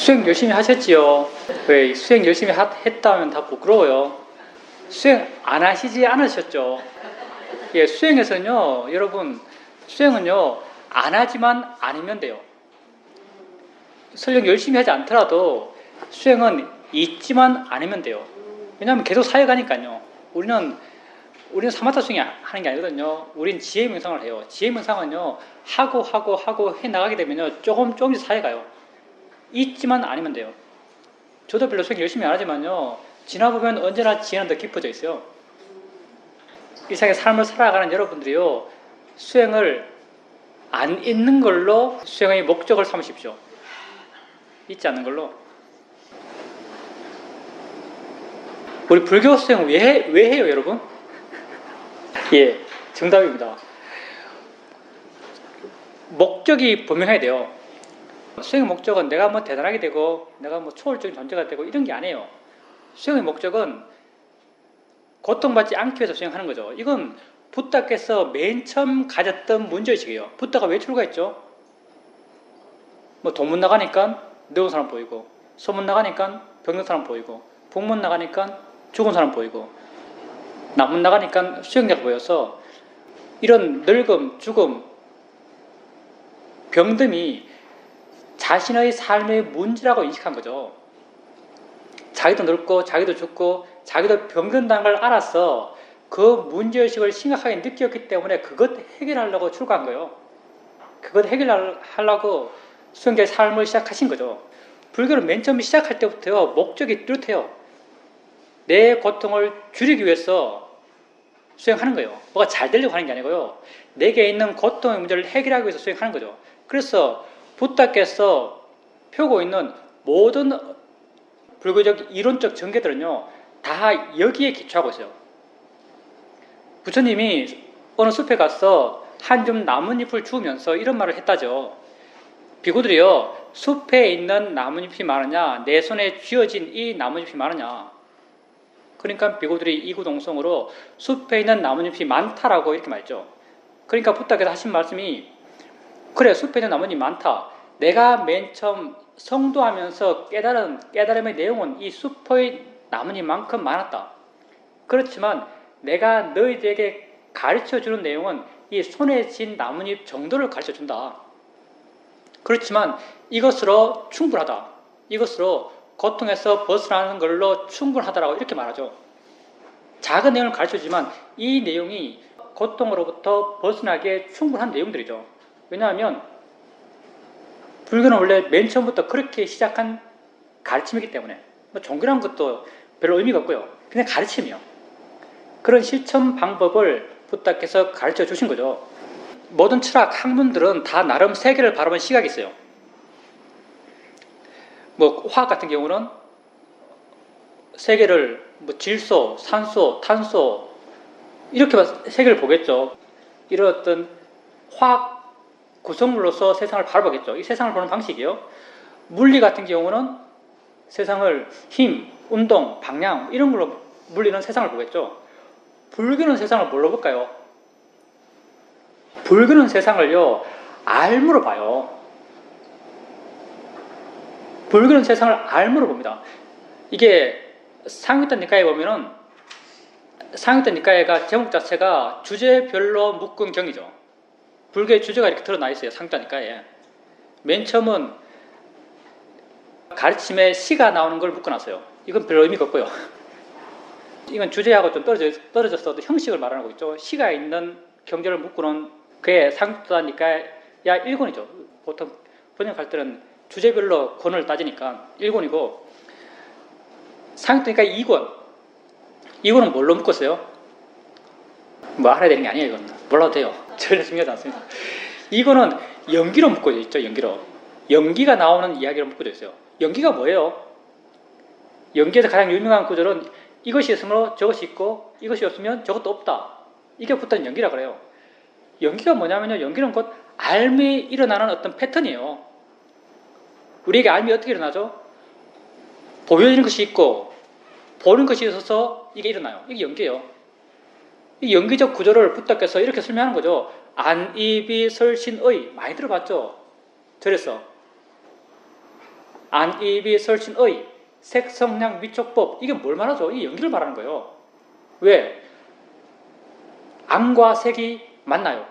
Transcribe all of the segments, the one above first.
수행 열심히 하셨지요? 왜 수행 열심히 했다면 다 부끄러워요. 수행 안 하시지 않으셨죠? 예, 수행에서는요, 여러분, 수행은요, 안 하지만 아니면 돼요. 설령 열심히 하지 않더라도 수행은 있지만 않으면 돼요. 왜냐하면 계속 사역하니까요. 우리는 사마타 수행 하는 게 아니거든요. 우린 지혜 명상을 해요. 지혜 명상은요, 하고 해 나가게 되면요, 조금씩 사역가요. 있지만 아니면 돼요. 저도 별로 수행 열심히 안 하지만요, 지나보면 언제나 지혜는 더 깊어져 있어요. 일상의 삶을 살아가는 여러분들이요, 수행을 안 있는 걸로 수행의 목적을 삼으십시오. 있지 않는 걸로. 우리 불교 수행 왜 해요, 여러분? 예, 정답입니다. 목적이 분명해야 돼요. 수행의 목적은 내가 뭐 대단하게 되고 내가 뭐 초월적인 존재가 되고 이런 게 아니에요. 수행의 목적은 고통받지 않기 위해서 수행하는 거죠. 이건 부다께서 맨 처음 가졌던 문제의식이에요. 부다가 왜 출가했죠? 뭐 돈문 나가니까 늙은 사람 보이고, 소문 나가니까 병든 사람 보이고, 북문 나가니까 죽은 사람 보이고, 남문 나가니까 수행자가 보여서 이런 늙음, 죽음, 병듦이 자신의 삶의 문제라고 인식한 거죠. 자기도 늙고 자기도 죽고 자기도 병든다는 걸 알아서 그 문제의식을 심각하게 느꼈기 때문에 그것 해결하려고 출가한 거예요. 그것 해결하려고 수행자의 삶을 시작하신 거죠. 불교를 맨 처음 시작할 때부터요, 목적이 뚜렷해요. 내 고통을 줄이기 위해서 수행하는 거예요. 뭐가 잘 되려고 하는 게 아니고요. 내게 있는 고통의 문제를 해결하기 위해서 수행하는 거죠. 그래서 부다께서 펴고 있는 모든 불교적 이론적 전개들은요, 다 여기에 기초하고 있어요. 부처님이 어느 숲에 가서 한 줌 나뭇잎을 주우면서 이런 말을 했다죠. 비구들이요, 숲에 있는 나뭇잎이 많으냐, 내 손에 쥐어진 이 나뭇잎이 많으냐. 그러니까 비구들이 이구동성으로 숲에 있는 나뭇잎이 많다라고 이렇게 말했죠. 그러니까 부다께서 하신 말씀이, 그래, 숲에 있는 나뭇잎이 많다. 내가 맨 처음 성도하면서 깨달음의 내용은 이 숲의 나뭇잎만큼 많았다. 그렇지만 내가 너희들에게 가르쳐주는 내용은 이 손에 쥔 나뭇잎 정도를 가르쳐준다. 그렇지만 이것으로 충분하다. 이것으로 고통에서 벗어나는 걸로 충분하다라고 이렇게 말하죠. 작은 내용을 가르쳐주지만 이 내용이 고통으로부터 벗어나기에 충분한 내용들이죠. 왜냐하면 불교는 원래 맨 처음부터 그렇게 시작한 가르침이기 때문에, 뭐 종교라는 것도 별로 의미가 없고요. 그냥 가르침이요. 그런 실천 방법을 부다께서 가르쳐 주신 거죠. 모든 철학 학문들은 다 나름 세계를 바라보는 시각이 있어요. 뭐 화학 같은 경우는 세계를 뭐 질소, 산소, 탄소 이렇게 세계를 보겠죠. 이런 어떤 화학 구성물로서 세상을 바라보겠죠. 이 세상을 보는 방식이요. 물리 같은 경우는 세상을 힘, 운동, 방향 이런 걸로 물리는 세상을 보겠죠. 불교는 세상을 뭘로 볼까요? 불교는 세상을요, 알무로 봐요. 불교는 세상을 알무로 봅니다. 이게 상유단 니카에 보면은, 상유단 니카에가 제목 자체가 주제별로 묶은 경이죠. 불교의 주제가 이렇게 드러나 있어요. 상유단 니카에. 맨 처음은 가르침에 시가 나오는 걸 묶어놨어요. 이건 별 의미가 없고요. 이건 주제하고 좀 떨어졌어도 형식을 말하는 거 있죠. 시가 있는 경제를 묶어놓은 그의 상유단 니카야 1권이죠. 보통 번역할 때는 주제별로 권을 따지니까 1권이고, 상유단 니카야 2권. 2권은 뭘로 묶었어요? 뭐 알아야 되는 게 아니에요. 이건 몰라도 돼요. 전혀 중요하지 않습니다. 2권은 연기로 묶어져 있죠. 연기로. 연기가 나오는 이야기로 묶어져 있어요. 연기가 뭐예요? 연기에서 가장 유명한 구절은 이것이 있으면 저것이 있고 이것이 없으면 저것도 없다. 이게 붙은 연기라 그래요. 연기가 뭐냐면요, 연기는 곧 알미 일어나는 어떤 패턴이에요. 우리에게 알미 어떻게 일어나죠? 보여지는 것이 있고 보는 것이 있어서 이게 일어나요. 이게 연기예요. 이 연기적 구조를 부다께서 이렇게 설명하는 거죠. 안이비 설신의 많이 들어봤죠? 절에서 안입이 설신의 색성량 미촉법. 이게 뭘 말하죠? 이게 연기를 말하는 거예요. 왜? 안과 색이 만나요.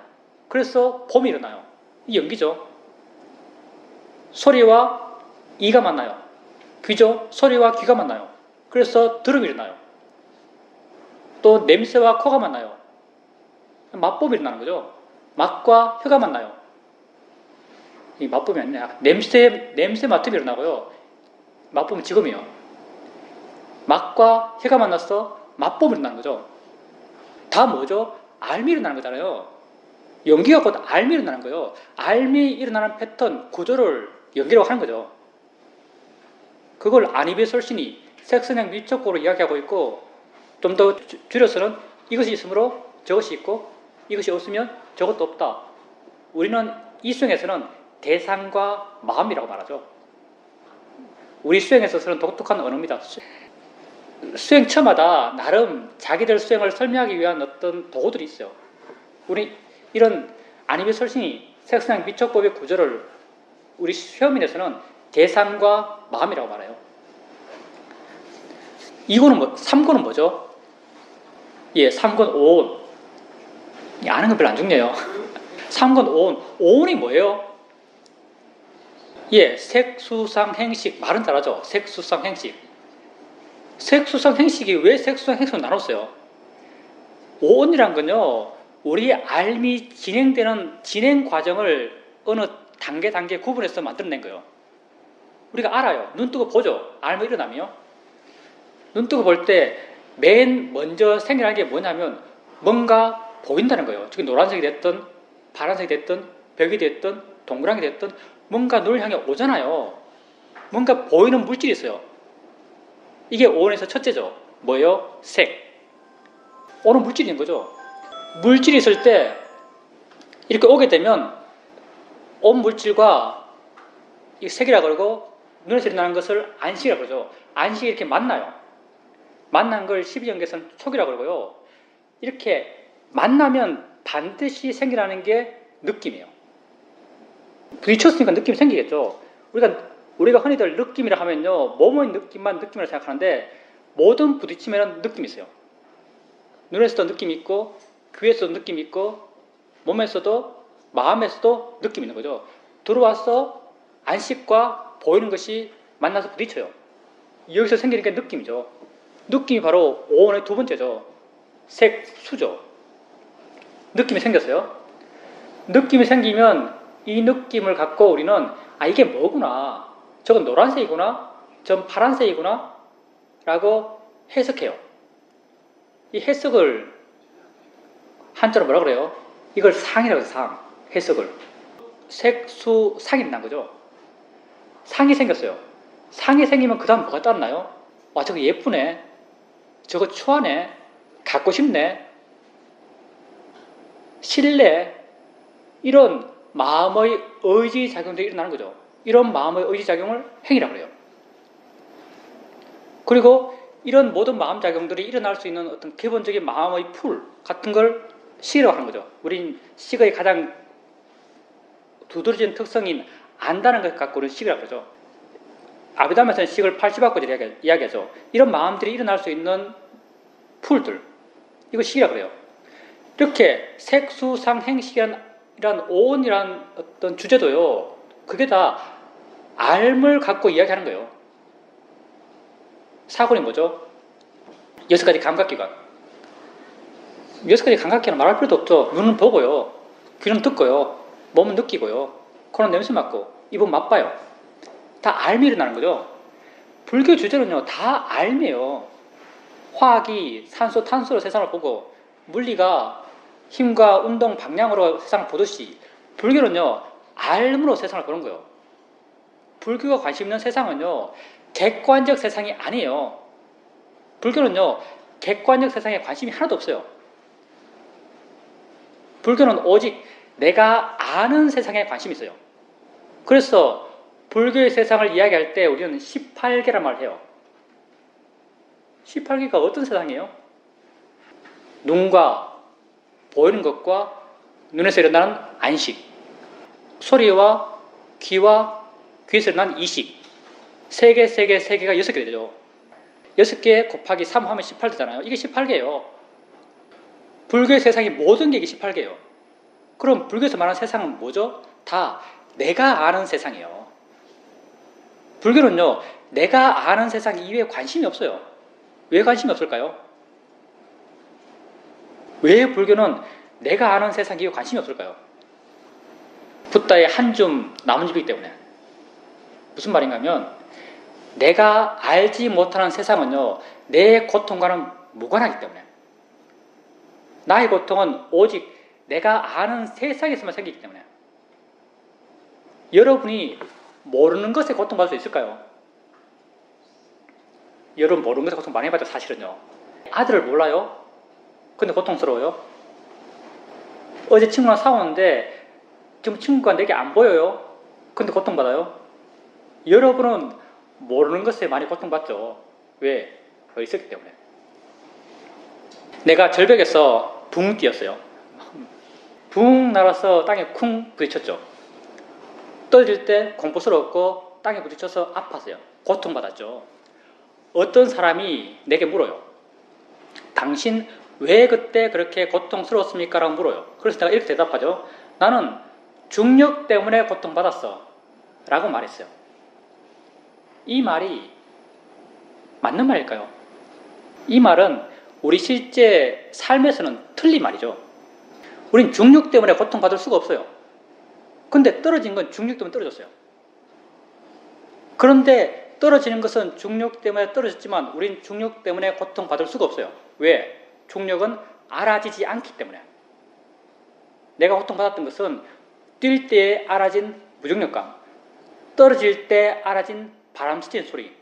그래서 봄이 일어나요. 이 연기죠. 소리와 이가 만나요. 귀죠. 소리와 귀가 만나요. 그래서 들음이 일어나요. 또 냄새와 코가 만나요. 맛봄이 일어나는 거죠. 맛과 혀가 만나요. 이 맛봄이 아니라 냄새 맡음이 일어나고요. 맛봄은 지금이요. 맛과 혀가 만나서 맛봄이 일어나는 거죠. 다 뭐죠? 알미 일어나는 거잖아요. 연기가 곧 알미 일어나는 거예요. 알미 일어나는 패턴, 구조를 연기라고 하는 거죠. 그걸 안이비설신이 색선행 미촉으로 이야기하고 있고, 좀 더 줄여서는 이것이 있으므로 저것이 있고 이것이 없으면 저것도 없다. 우리는 이 수행에서는 대상과 마음이라고 말하죠. 우리 수행에서 쓰는 독특한 언어입니다. 수행처마다 나름 자기들 수행을 설명하기 위한 어떤 도구들이 있어요. 우리 이런 안이비설신이 색선행 미촉법의 구조를 우리 수행민에서는 대상과 마음이라고 말해요. 2권은 3권은 뭐죠? 예, 3권 오온. 아는 건 별로 안 중요해요. 3권 오온. 오온이 뭐예요? 예, 색수상 행식. 말은 잘하죠. 색수상 행식. 색수상 행식이 왜 색수상 행식으로 나눴어요? 오온이란 건요, 우리 알미 진행되는 진행 과정을 어느 단계 구분해서 만들어낸 거예요. 우리가 알아요. 눈 뜨고 보죠. 알면 일어나면요. 눈 뜨고 볼 때 맨 먼저 생겨나는 게 뭐냐면 뭔가 보인다는 거예요. 저기 노란색이 됐든 파란색이 됐든 벽이 됐든 동그랗게 됐든 뭔가 눈을 향해 오잖아요. 뭔가 보이는 물질이 있어요. 이게 오온에서 첫째죠. 뭐예요? 색. 오는 물질이 있는 거죠. 물질이 있을 때 이렇게 오게 되면 온 물질과 이 색이라 그러고 눈에서 일어나는 것을 안식이라고 그러죠. 안식이 이렇게 만나요. 만난 걸 12연계에서는 촉이라고 그러고요. 이렇게 만나면 반드시 생겨나는 게 느낌이에요. 부딪혔으니까 느낌이 생기겠죠. 우리가 흔히들 느낌이라 하면요, 몸의 느낌만 느낌이라고 생각하는데 모든 부딪힘에는 느낌이 있어요. 눈에서도 느낌이 있고 귀에서도 느낌이 있고 몸에서도 마음에서도 느낌이 있는 거죠. 들어와서 안식과 보이는 것이 만나서 부딪혀요. 여기서 생기는 게 느낌이죠. 느낌이 바로 오온의 두 번째죠. 색수죠. 느낌이 생겼어요. 느낌이 생기면 이 느낌을 갖고 우리는 이게 뭐구나. 저건 노란색이구나. 저건 파란색이구나. 라고 해석해요. 이 해석을 한자로 뭐라 그래요? 이걸 상이라고 해서 상. 해석을. 색수상이 난 거죠. 상이 생겼어요. 상이 생기면 그 다음 뭐가 따르나요? 와, 저거 예쁘네. 저거 추하네. 갖고 싶네. 신뢰. 이런 마음의 의지작용들이 일어나는 거죠. 이런 마음의 의지작용을 행위라고 해요. 그리고 이런 모든 마음작용들이 일어날 수 있는 어떤 기본적인 마음의 풀 같은 걸 식이라고 하는 거죠. 우린 식의 가장 두드러진 특성인 안다는 것 갖고 우리는 식이라고 그러죠. 아비담에서는 식을 80바퀴를 이야기하죠. 이런 마음들이 일어날 수 있는 풀들, 이거 식이라고 그래요. 이렇게 색수상행식이란 오온이란 어떤 주제도요, 그게 다 알을 갖고 이야기하는 거예요. 사군이 뭐죠? 6가지 감각기관. 6가지 감각기관은 말할 필요도 없죠. 눈은 보고요, 귀는 듣고요, 몸은 느끼고요, 코는 냄새 맡고, 입은 맛봐요. 다 알미 일어나는 거죠. 불교 주제는요, 다 알미예요. 화학이 산소, 탄소로 세상을 보고 물리가 힘과 운동, 방향으로 세상을 보듯이 불교는요, 알므로 세상을 보는 거예요. 불교가 관심 있는 세상은요, 객관적 세상이 아니에요. 불교는요, 객관적 세상에 관심이 하나도 없어요. 불교는 오직 내가 아는 세상에 관심이 있어요. 그래서 불교의 세상을 이야기할 때 우리는 18개란 말을 해요. 18개가 어떤 세상이에요? 눈과 보이는 것과 눈에서 일어나는 안식, 소리와 귀에서 일어나는 이식, 세 개가 6개 되죠. 6개 곱하기 3 하면 18 되잖아요. 이게 18개예요. 불교의 세상이 모든 게 이게 18개예요. 그럼 불교에서 말하는 세상은 뭐죠? 다 내가 아는 세상이에요. 불교는요, 내가 아는 세상 이외에 관심이 없어요. 왜 관심이 없을까요? 왜 불교는 내가 아는 세상 이외에 관심이 없을까요? 붓다의 한 줌 나뭇잎이기 때문에. 무슨 말인가 하면 내가 알지 못하는 세상은요, 내 고통과는 무관하기 때문에. 나의 고통은 오직 내가 아는 세상에서만 생기기 때문에. 여러분이 모르는 것에 고통받을 수 있을까요? 여러분 모르는 것에 고통 많이 받죠, 사실은요. 아들을 몰라요? 근데 고통스러워요? 어제 친구랑 싸웠는데 지금 친구가 내게 안 보여요? 근데 고통받아요? 여러분은 모르는 것에 많이 고통받죠. 왜? 그거 있었기 때문에. 내가 절벽에서 붕 뛰었어요. 붕 날아서 땅에 쿵 부딪혔죠. 떨어질 때 공포스러웠고 땅에 부딪혀서 아팠어요. 고통받았죠. 어떤 사람이 내게 물어요. 당신 왜 그때 그렇게 고통스러웠습니까? 라고 물어요. 그래서 내가 이렇게 대답하죠. 나는 중력 때문에 고통받았어. 라고 말했어요. 이 말이 맞는 말일까요? 이 말은 우리 실제 삶에서는 틀린 말이죠. 우린 중력 때문에 고통받을 수가 없어요. 근데 떨어진 건 중력 때문에 떨어졌어요. 그런데 떨어지는 것은 중력 때문에 떨어졌지만 우린 중력 때문에 고통받을 수가 없어요. 왜? 중력은 알아지지 않기 때문에. 내가 고통받았던 것은 뛸 때 알아진 무중력감, 떨어질 때 알아진 바람 스치는 소리,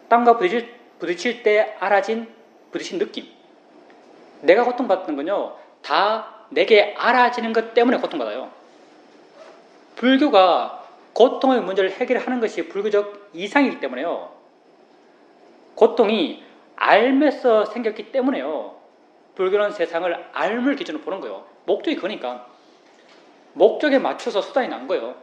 땅과 부딪힐 때 알아진 부딪힌 느낌. 내가 고통받았던 건요, 다 내게 알아지는 것 때문에 고통받아요. 불교가 고통의 문제를 해결하는 것이 불교적 이상이기 때문에요. 고통이 알면서 생겼기 때문에요. 불교는 세상을 알물 기준으로 보는 거예요. 목적이 그거니까. 목적에 맞춰서 수단이 난 거예요.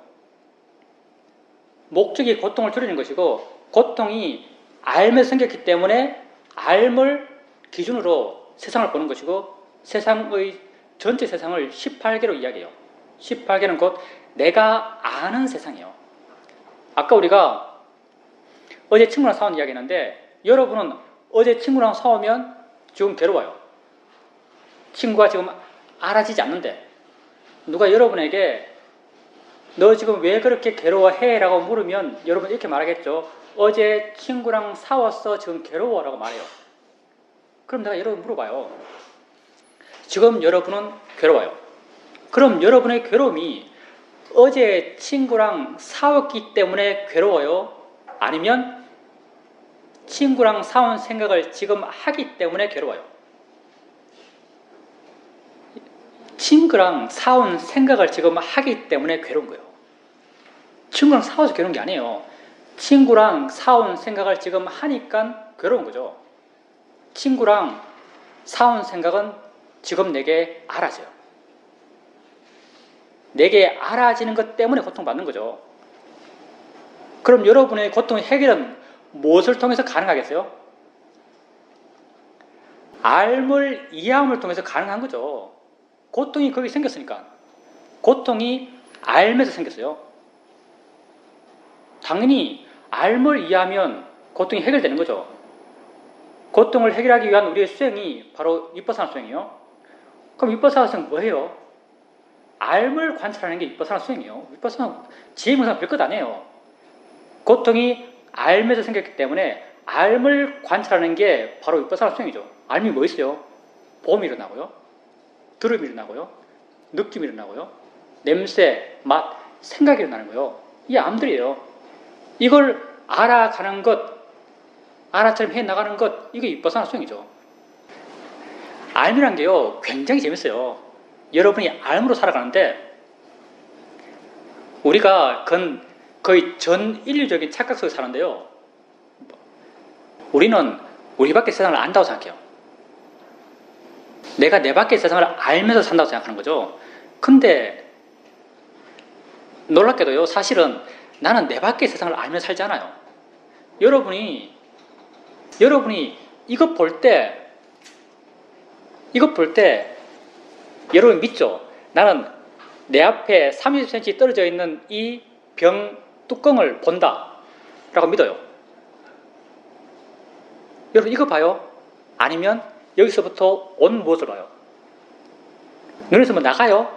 목적이 고통을 줄이는 것이고 고통이 알면서 생겼기 때문에 알물 기준으로 세상을 보는 것이고 세상의 전체 세상을 18개로 이야기해요. 18개는 곧 내가 아는 세상이에요. 아까 우리가 어제 친구랑 싸운 이야기 했는데 여러분은 어제 친구랑 싸우면 지금 괴로워요. 친구가 지금 알아지지 않는데 누가 여러분에게 너 지금 왜 그렇게 괴로워해? 라고 물으면 여러분 이렇게 말하겠죠. 어제 친구랑 싸웠어. 지금 괴로워. 라고 말해요. 그럼 내가 여러분 물어봐요. 지금 여러분은 괴로워요. 그럼 여러분의 괴로움이 어제 친구랑 싸웠기 때문에 괴로워요? 아니면 친구랑 싸운 생각을 지금 하기 때문에 괴로워요? 친구랑 싸운 생각을 지금 하기 때문에 괴로운 거예요. 친구랑 싸워서 괴로운 게 아니에요. 친구랑 싸운 생각을 지금 하니까 괴로운 거죠. 친구랑 싸운 생각은 지금 내게 알아져요. 내게 알아지는 것 때문에 고통받는 거죠. 그럼 여러분의 고통의 해결은 무엇을 통해서 가능하겠어요? 알물, 이해함을 통해서 가능한 거죠. 고통이 거기 생겼으니까. 고통이 알면서 생겼어요. 당연히 알물 이해하면 고통이 해결되는 거죠. 고통을 해결하기 위한 우리의 수행이 바로 위퍼사나 수행이에요. 그럼 위퍼사나 수행 뭐예요? 알물 관찰하는 게 위퍼사나 수행이에요. 위퍼사나 지혜문상 별것 아니에요. 고통이 알면서 생겼기 때문에 알물 관찰하는 게 바로 위퍼사나 수행이죠. 알미 뭐 있어요? 보험이 일어나고요. 들음이 일어나고요. 느낌이 일어나고요. 냄새, 맛, 생각이 일어나는 거예요. 이게 암들이에요. 이걸 알아가는 것, 알아처럼 해나가는 것, 이게 위퍼사나 수행이죠. 알미란 게요, 굉장히 재밌어요. 여러분이 알므로 살아가는데 우리가 거의 전 인류적인 착각 속에 사는데요. 우리는 우리 밖의 세상을 안다고 생각해요. 내가 내 밖의 세상을 알면서 산다고 생각하는 거죠. 근데 놀랍게도요, 사실은 나는 내 밖의 세상을 알며 살지 않아요. 여러분이 이것 볼 때 여러분 믿죠? 나는 내 앞에 30cm 떨어져 있는 이 병 뚜껑을 본다 라고 믿어요. 여러분 이거 봐요? 아니면 여기서부터 온 무엇을 봐요? 눈에서 뭐 나가요?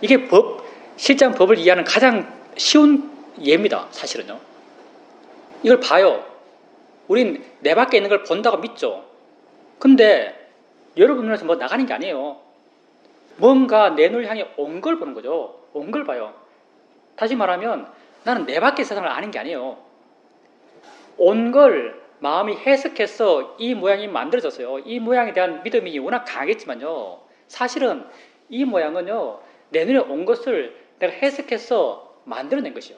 이게 실장 법을 이해하는 가장 쉬운 예입니다. 사실은요. 이걸 봐요. 우린 내 밖에 있는 걸 본다고 믿죠. 근데 여러분 눈에서 뭐 나가는 게 아니에요. 뭔가 내 눈을 향해 온 걸 보는 거죠. 온 걸 봐요. 다시 말하면 나는 내 밖의 세상을 아는 게 아니에요. 온 걸 마음이 해석해서 이 모양이 만들어졌어요. 이 모양에 대한 믿음이 워낙 강하겠지만요. 사실은 이 모양은요. 내 눈에 온 것을 내가 해석해서 만들어낸 것이요.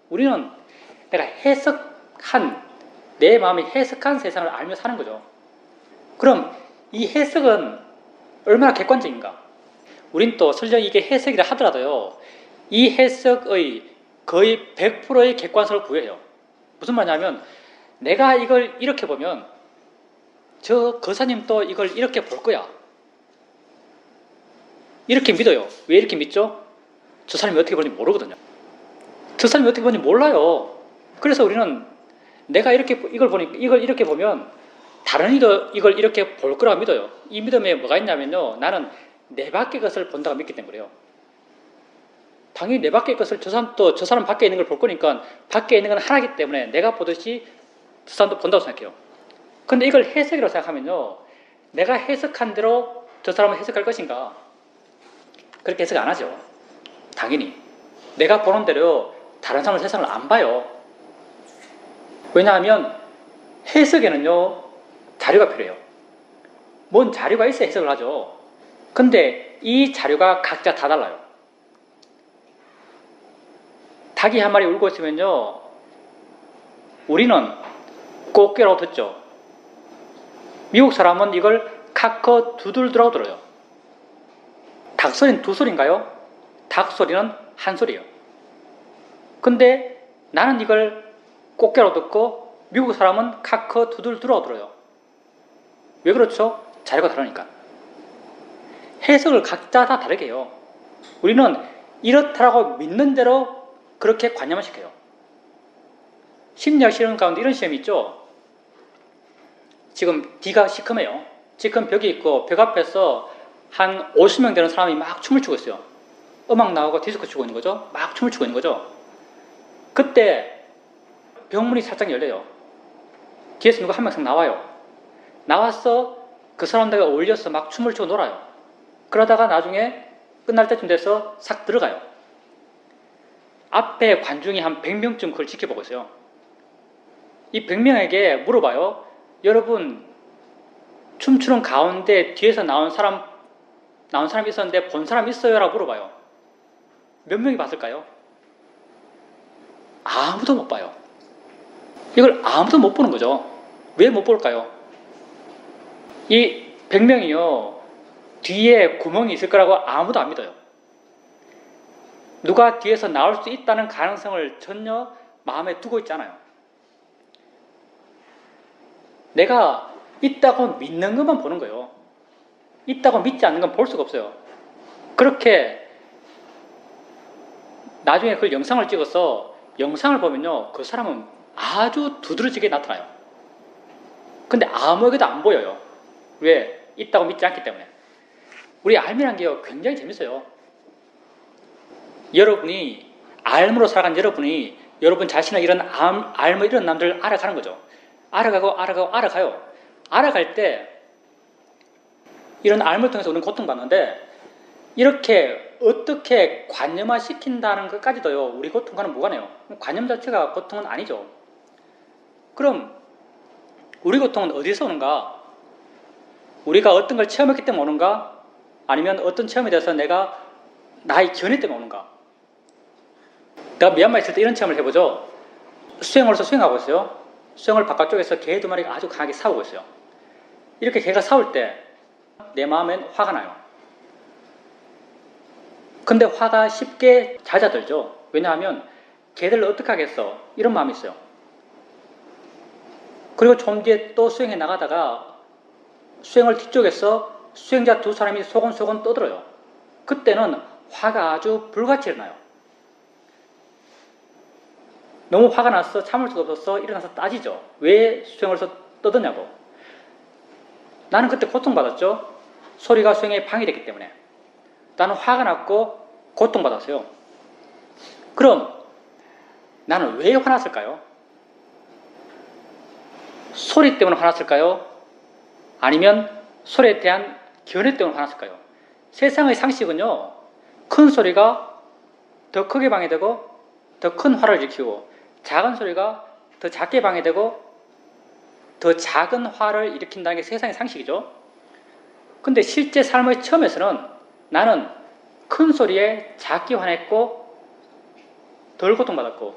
우리는 내가 내 마음이 해석한 세상을 알며 사는 거죠. 그럼 이 해석은 얼마나 객관적인가? 우린 또 설령 이게 해석이라 하더라도요. 이 해석의 거의 100%의 객관성을 부여해요. 무슨 말이냐면 내가 이걸 이렇게 보면 저 거사님도 이걸 이렇게 볼 거야. 이렇게 믿어요. 왜 이렇게 믿죠? 저 사람이 어떻게 보는지 모르거든요. 저 사람이 어떻게 보는지 몰라요. 그래서 우리는 내가 이걸 이렇게 보면 다른 이도 이걸 이렇게 볼 거라고 믿어요. 이 믿음에 뭐가 있냐면요. 나는 내 밖의 것을 본다고 믿기 때문에 그래요. 당연히 내 밖의 것을 저 사람 밖에 있는 걸 볼 거니까 밖에 있는 건 하나이기 때문에 내가 보듯이 저 사람도 본다고 생각해요. 근데 이걸 해석이라고 생각하면요. 내가 해석한 대로 저 사람은 해석할 것인가? 그렇게 해석 안 하죠. 당연히. 내가 보는 대로 다른 사람은 세상을 안 봐요. 왜냐하면 해석에는요. 자료가 필요해요. 뭔 자료가 있어야 해석을 하죠. 근데 이 자료가 각자 다 달라요. 닭이 한 마리 울고 있으면요. 우리는 꽃게라고 듣죠. 미국 사람은 이걸 카커두들두라고 들어요. 닭 소리는 두 소리인가요? 닭 소리는 한 소리예요. 근데 나는 이걸 꽃게라고 듣고 미국 사람은 카커두들두라고 들어요. 왜 그렇죠? 자료가 다르니까. 해석을 각자 다 다르게 해요. 우리는 이렇다라고 믿는 대로 그렇게 관념을 시켜요. 심리학 실험 가운데 이런 시험이 있죠. 지금 D가 시커매요. 지금 벽이 있고 벽 앞에서 한 50명 되는 사람이 막 춤을 추고 있어요. 음악 나오고 디스코 추고 있는 거죠. 막 춤을 추고 있는 거죠. 그때 벽문이 살짝 열려요. 뒤에서 누가 한 명씩 나와요. 나와서 그 사람들과 어울려서 막 춤을 추고 놀아요. 그러다가 나중에 끝날 때쯤 돼서 싹 들어가요. 앞에 관중이 한 100명쯤 그걸 지켜보고 있어요. 이 100명에게 물어봐요. 여러분 춤추는 가운데 뒤에서 나온 사람이 있었는데 본 사람 있어요? 라고 물어봐요. 몇 명이 봤을까요? 아무도 못 봐요. 이걸 아무도 못 보는 거죠. 왜 못 볼까요? 이 100명이요. 뒤에 구멍이 있을 거라고 아무도 안 믿어요. 누가 뒤에서 나올 수 있다는 가능성을 전혀 마음에 두고 있잖아요. 내가 있다고 믿는 것만 보는 거예요. 있다고 믿지 않는 건 볼 수가 없어요. 그렇게 나중에 그 영상을 찍어서 영상을 보면요. 그 사람은 아주 두드러지게 나타나요. 근데 아무에게도 안 보여요. 왜? 있다고 믿지 않기 때문에. 우리 알미란 게요. 굉장히 재밌어요. 여러분이 알므로 살아간 여러분이 여러분 자신의 이런 알므 이런 남들을 알아가는 거죠. 알아가요. 알아갈 때 이런 알므를 통해서 우리는 고통받는데 이렇게 어떻게 관념화 시킨다는 것까지도요. 우리 고통과는 무관해요. 관념 자체가 고통은 아니죠. 그럼 우리 고통은 어디서 오는가? 우리가 어떤 걸 체험했기 때문에 오는가? 아니면 어떤 체험에 대해서 내가 나의 견해 때문에 오는가? 내가 미얀마에 있을 때 이런 체험을 해보죠. 수영으로서 수영하고 있어요. 수영을 바깥쪽에서 개 두 마리가 아주 강하게 싸우고 있어요. 이렇게 개가 싸울 때 내 마음엔 화가 나요. 근데 화가 쉽게 잦아들죠. 왜냐하면 걔들을 어떻게 하겠어? 이런 마음이 있어요. 그리고 좀 뒤에 또 수행해 나가다가 수행을 뒤쪽에서 수행자 두 사람이 소곤소곤 떠들어요. 그때는 화가 아주 불같이 일어나요. 너무 화가 나서 참을 수가 없어서 일어나서 따지죠. 왜 수행을 해서 떠드냐고. 나는 그때 고통받았죠. 소리가 수행에 방해됐기 때문에. 나는 화가 났고 고통받았어요. 그럼 나는 왜 화났을까요? 소리 때문에 화났을까요? 아니면 소리에 대한 견해 때문에 화났을까요? 세상의 상식은요, 큰 소리가 더 크게 방해되고 더 큰 화를 일으키고 작은 소리가 더 작게 방해되고 더 작은 화를 일으킨다는 게 세상의 상식이죠. 근데 실제 삶의 처음에서는 나는 큰 소리에 작게 화냈고 덜 고통받았고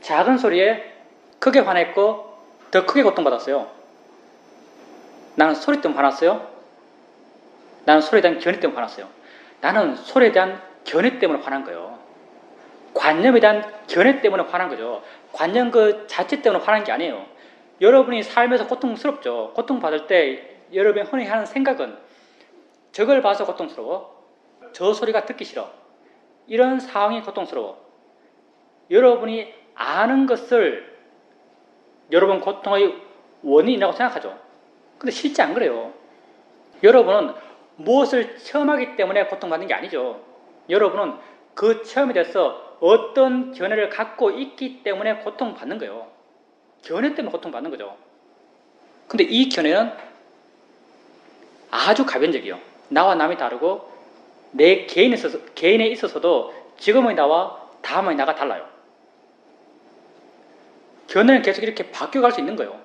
작은 소리에 크게 화냈고 더 크게 고통받았어요. 나는 소리 때문에 화났어요? 나는 소리에 대한 견해 때문에 화났어요. 나는 소리에 대한 견해 때문에 화난 거예요. 관념에 대한 견해 때문에 화난 거죠. 관념 그 자체 때문에 화난 게 아니에요. 여러분이 삶에서 고통스럽죠. 고통받을 때 여러분이 흔히 하는 생각은 저걸 봐서 고통스러워. 저 소리가 듣기 싫어. 이런 상황이 고통스러워. 여러분이 아는 것을 여러분 고통의 원인이라고 생각하죠. 근데 실제 안 그래요. 여러분은 무엇을 체험하기 때문에 고통받는 게 아니죠. 여러분은 그 체험에 대해서 어떤 견해를 갖고 있기 때문에 고통받는 거예요. 견해 때문에 고통받는 거죠. 근데 이 견해는 아주 가변적이에요. 나와 남이 다르고 내 개인에 있어서도 지금의 나와 다음의 나가 달라요. 견해는 계속 이렇게 바뀌어갈 수 있는 거예요.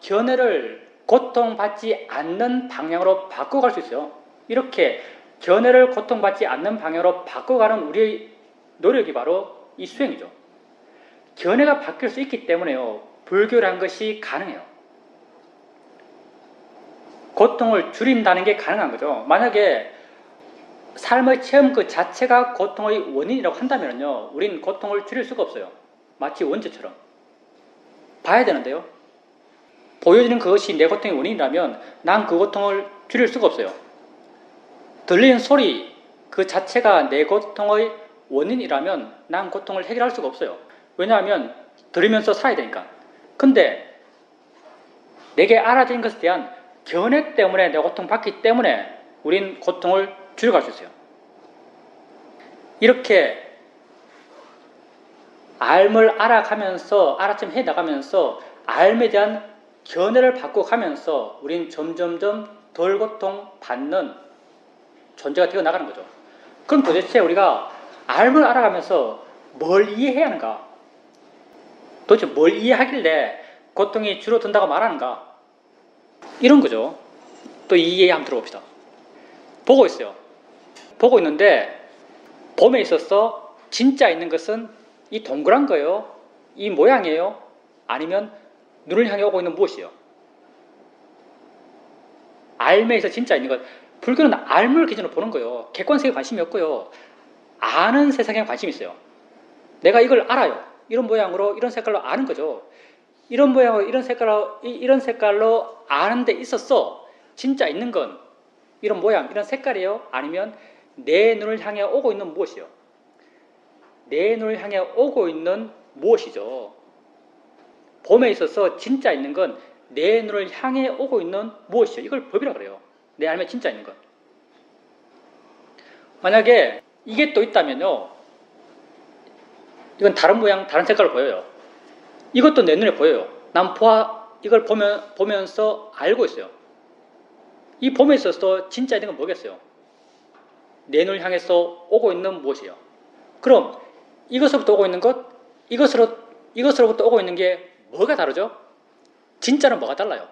견해를 고통받지 않는 방향으로 바꿔갈 수 있어요. 이렇게 견해를 고통받지 않는 방향으로 바꿔가는 우리의 노력이 바로 이 수행이죠. 견해가 바뀔 수 있기 때문에요. 불교라는 것이 가능해요. 고통을 줄인다는 게 가능한 거죠. 만약에 삶의 체험 그 자체가 고통의 원인이라고 한다면요, 우린 고통을 줄일 수가 없어요. 마치 원죄처럼. 봐야 되는데요. 보여지는 그것이 내 고통의 원인이라면 난 그 고통을 줄일 수가 없어요. 들리는 소리 그 자체가 내 고통의 원인이라면 난 고통을 해결할 수가 없어요. 왜냐하면 들으면서 살아야 되니까. 근데 내게 알아진 것에 대한 견해 때문에 내가 고통받기 때문에 우린 고통을 줄여갈 수 있어요. 이렇게 알을 알아가면서 알아침 해나가면서 알에 대한 견해를 바꿔가면서 우린 점점점 덜 고통받는 존재가 되어나가는 거죠. 그럼 도대체 우리가 알을 알아가면서 뭘 이해해야 하는가? 도대체 뭘 이해하길래 고통이 줄어든다고 말하는가? 이런 거죠. 또 이 이해 한번 들어봅시다. 보고 있어요. 보고 있는데 봄에 있어서 진짜 있는 것은 이 동그란 거예요? 이 모양이에요? 아니면 눈을 향해 오고 있는 무엇이에요? 알매에서 진짜 있는 것. 불교는 알물 기준으로 보는 거예요. 객관성에 관심이 없고요. 아는 세상에 관심이 있어요. 내가 이걸 알아요. 이런 모양으로 이런 색깔로 아는 거죠. 이런 모양으로 이런 색깔로 아는 데 있었어. 진짜 있는 건 이런 모양, 이런 색깔이에요? 아니면 내 눈을 향해 오고 있는 무엇이요? 내 눈을 향해 오고 있는 무엇이죠? 봄에 있어서 진짜 있는 건 내 눈을 향해 오고 있는 무엇이죠? 이걸 법이라고 그래요. 내 알면 진짜 있는 것. 만약에 이게 또 있다면요. 이건 다른 모양, 다른 색깔로 보여요. 이것도 내 눈에 보여요. 난 이걸 보면서 알고 있어요. 이 봄에 있어서 진짜 있는 건 뭐겠어요? 내 눈을 향해서 오고 있는 무엇이에요? 그럼 이것으로부터 오고 있는 것, 이것으로부터 오고 있는 게 뭐가 다르죠? 진짜는 뭐가 달라요?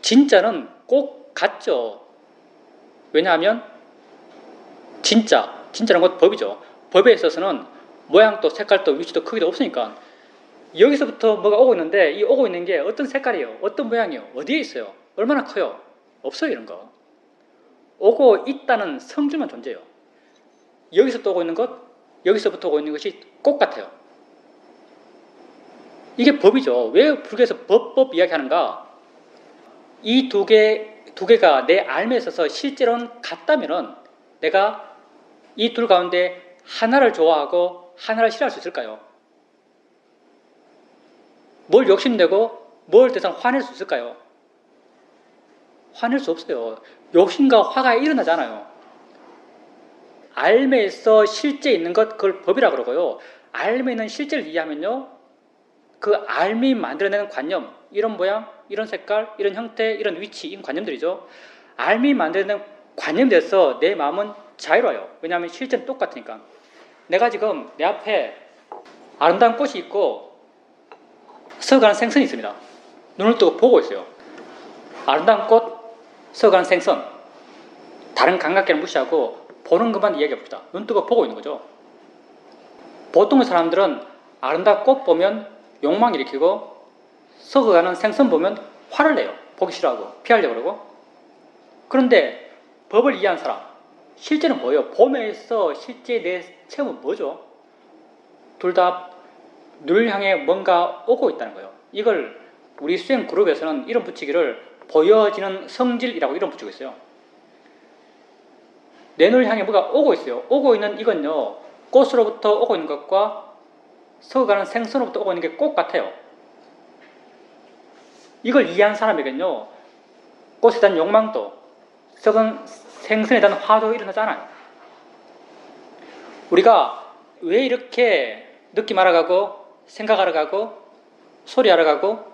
진짜는 꼭 같죠. 왜냐하면 진짜는 곧 법이죠. 법에 있어서는 모양도 색깔도 위치도 크기도 없으니까 여기서부터 뭐가 오고 있는데 이 오고 있는 게 어떤 색깔이에요? 어떤 모양이에요? 어디에 있어요? 얼마나 커요? 없어요, 이런 거. 오고 있다는 성질만 존재해요. 여기서 또 오고 있는 것, 여기서부터 오고 있는 것이 꼭 같아요. 이게 법이죠. 왜 불교에서 법 이야기하는가? 이 두 개가 내 알매에 있어서 실제로는 같다면은 내가 이 둘 가운데 하나를 좋아하고 하나를 싫어할 수 있을까요? 뭘 욕심내고 뭘 대상 화낼 수 있을까요? 화낼 수 없어요. 욕심과 화가 일어나잖아요. 알매에서 실제 있는 것, 그걸 법이라 그러고요. 알매에 있는 실제를 이해하면요, 그 알미 만들어내는 관념, 이런 모양, 이런 색깔, 이런 형태, 이런 위치, 이런 관념들이죠. 알미 만들어내는 관념에 대해서 내 마음은 자유로워요. 왜냐하면 실제는 똑같으니까. 내가 지금 내 앞에 아름다운 꽃이 있고 서가는 생선이 있습니다. 눈을 뜨고 보고 있어요. 아름다운 꽃, 서가는 생선. 다른 감각계를 무시하고 보는 것만 이야기해봅시다. 눈 뜨고 보고 있는 거죠. 보통의 사람들은 아름다운 꽃 보면 욕망 일으키고 썩어가는 생선 보면 화를 내요. 보기 싫어하고 피하려고 그러고. 그런데 법을 이해한 사람, 실제는 뭐예요? 봄에서 실제 내 체험은 뭐죠? 둘 다 늘 향해 뭔가 오고 있다는 거예요. 이걸 우리 수행 그룹에서는 이름 붙이기를 보여지는 성질이라고 이름 붙이고 있어요. 내 눈을 향해 뭐가 오고 있어요. 오고 있는 이건요, 꽃으로부터 오고 있는 것과 썩어가는 생선으로부터 오고 있는 게 꼭 같아요. 이걸 이해한 사람에겐요, 꽃에 대한 욕망도 썩은 생선에 대한 화도 일어나잖아요. 우리가 왜 이렇게 느낌 알아가고 생각 알아가고 소리 알아가고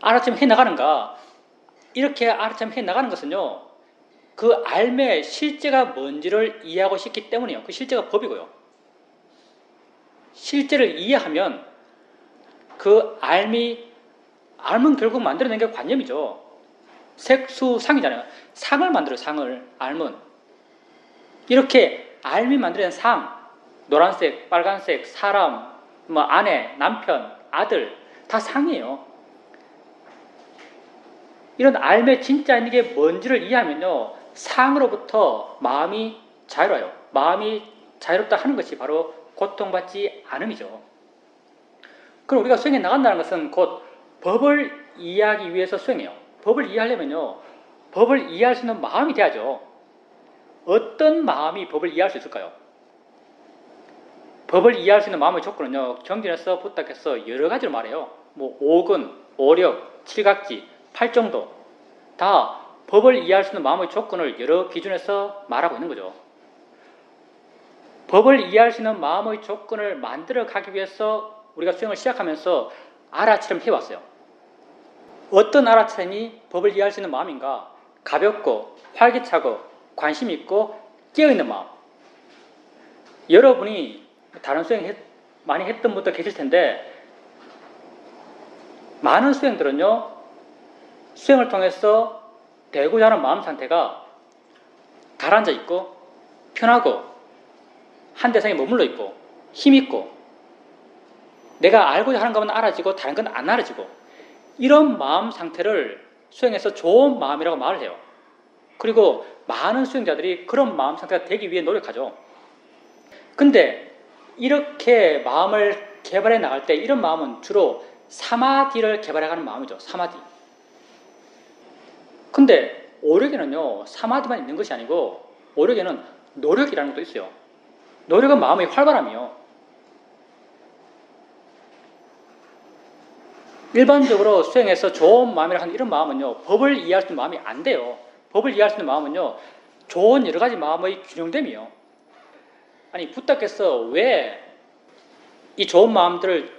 알아차림 해나가는가? 이렇게 알아차림 해나가는 것은요, 그 알매의 실제가 뭔지를 이해하고 싶기 때문이에요. 그 실제가 법이고요. 실제를 이해하면 그 알면 결국 만들어낸 게 관념이죠. 색수상이잖아요. 상을 만들어요. 상을. 알면. 이렇게 알미 만들어낸 상, 노란색, 빨간색, 사람, 아내, 남편, 아들 다 상이에요. 이런 알매 진짜 있는 게 뭔지를 이해하면요, 상으로부터 마음이 자유로워요. 마음이 자유롭다 하는 것이 바로 고통받지 않음이죠. 그럼 우리가 수행해 나간다는 것은 곧 법을 이해하기 위해서 수행해요. 법을 이해하려면요, 법을 이해할 수 있는 마음이 돼야죠. 어떤 마음이 법을 이해할 수 있을까요? 법을 이해할 수 있는 마음의 조건은요, 경전에서 부탁해서 여러 가지를 말해요. 오근, 오력, 칠각지, 팔정도 다 법을 이해할 수 있는 마음의 조건을 여러 기준에서 말하고 있는 거죠. 법을 이해할 수 있는 마음의 조건을 만들어 가기 위해서 우리가 수행을 시작하면서 알아차림 해왔어요. 어떤 알아차림이 법을 이해할 수 있는 마음인가? 가볍고 활기차고 관심 있고 깨어있는 마음. 여러분이 다른 수행 많이 했던 분도 계실 텐데, 많은 수행들은요, 수행을 통해서 되고자 하는 마음 상태가 가라앉아 있고 편하고 한 대상에 머물러 있고 힘있고 내가 알고자 하는 것만 알아지고 다른 건 안 알아지고, 이런 마음 상태를 수행해서 좋은 마음이라고 말을 해요. 그리고 많은 수행자들이 그런 마음 상태가 되기 위해 노력하죠. 근데 이렇게 마음을 개발해 나갈 때 이런 마음은 주로 사마디를 개발해가는 마음이죠. 사마디. 근데 오력에는요, 사마디만 있는 것이 아니고 오력에는 노력이라는 것도 있어요. 노력은 마음의 활발함이요. 일반적으로 수행해서 좋은 마음이라 하는 이런 마음은요, 법을 이해할 수 있는 마음이 안 돼요. 법을 이해할 수 있는 마음은요, 좋은 여러 가지 마음의 균형됨이요. 아니, 부탁해서 왜 이 좋은 마음들을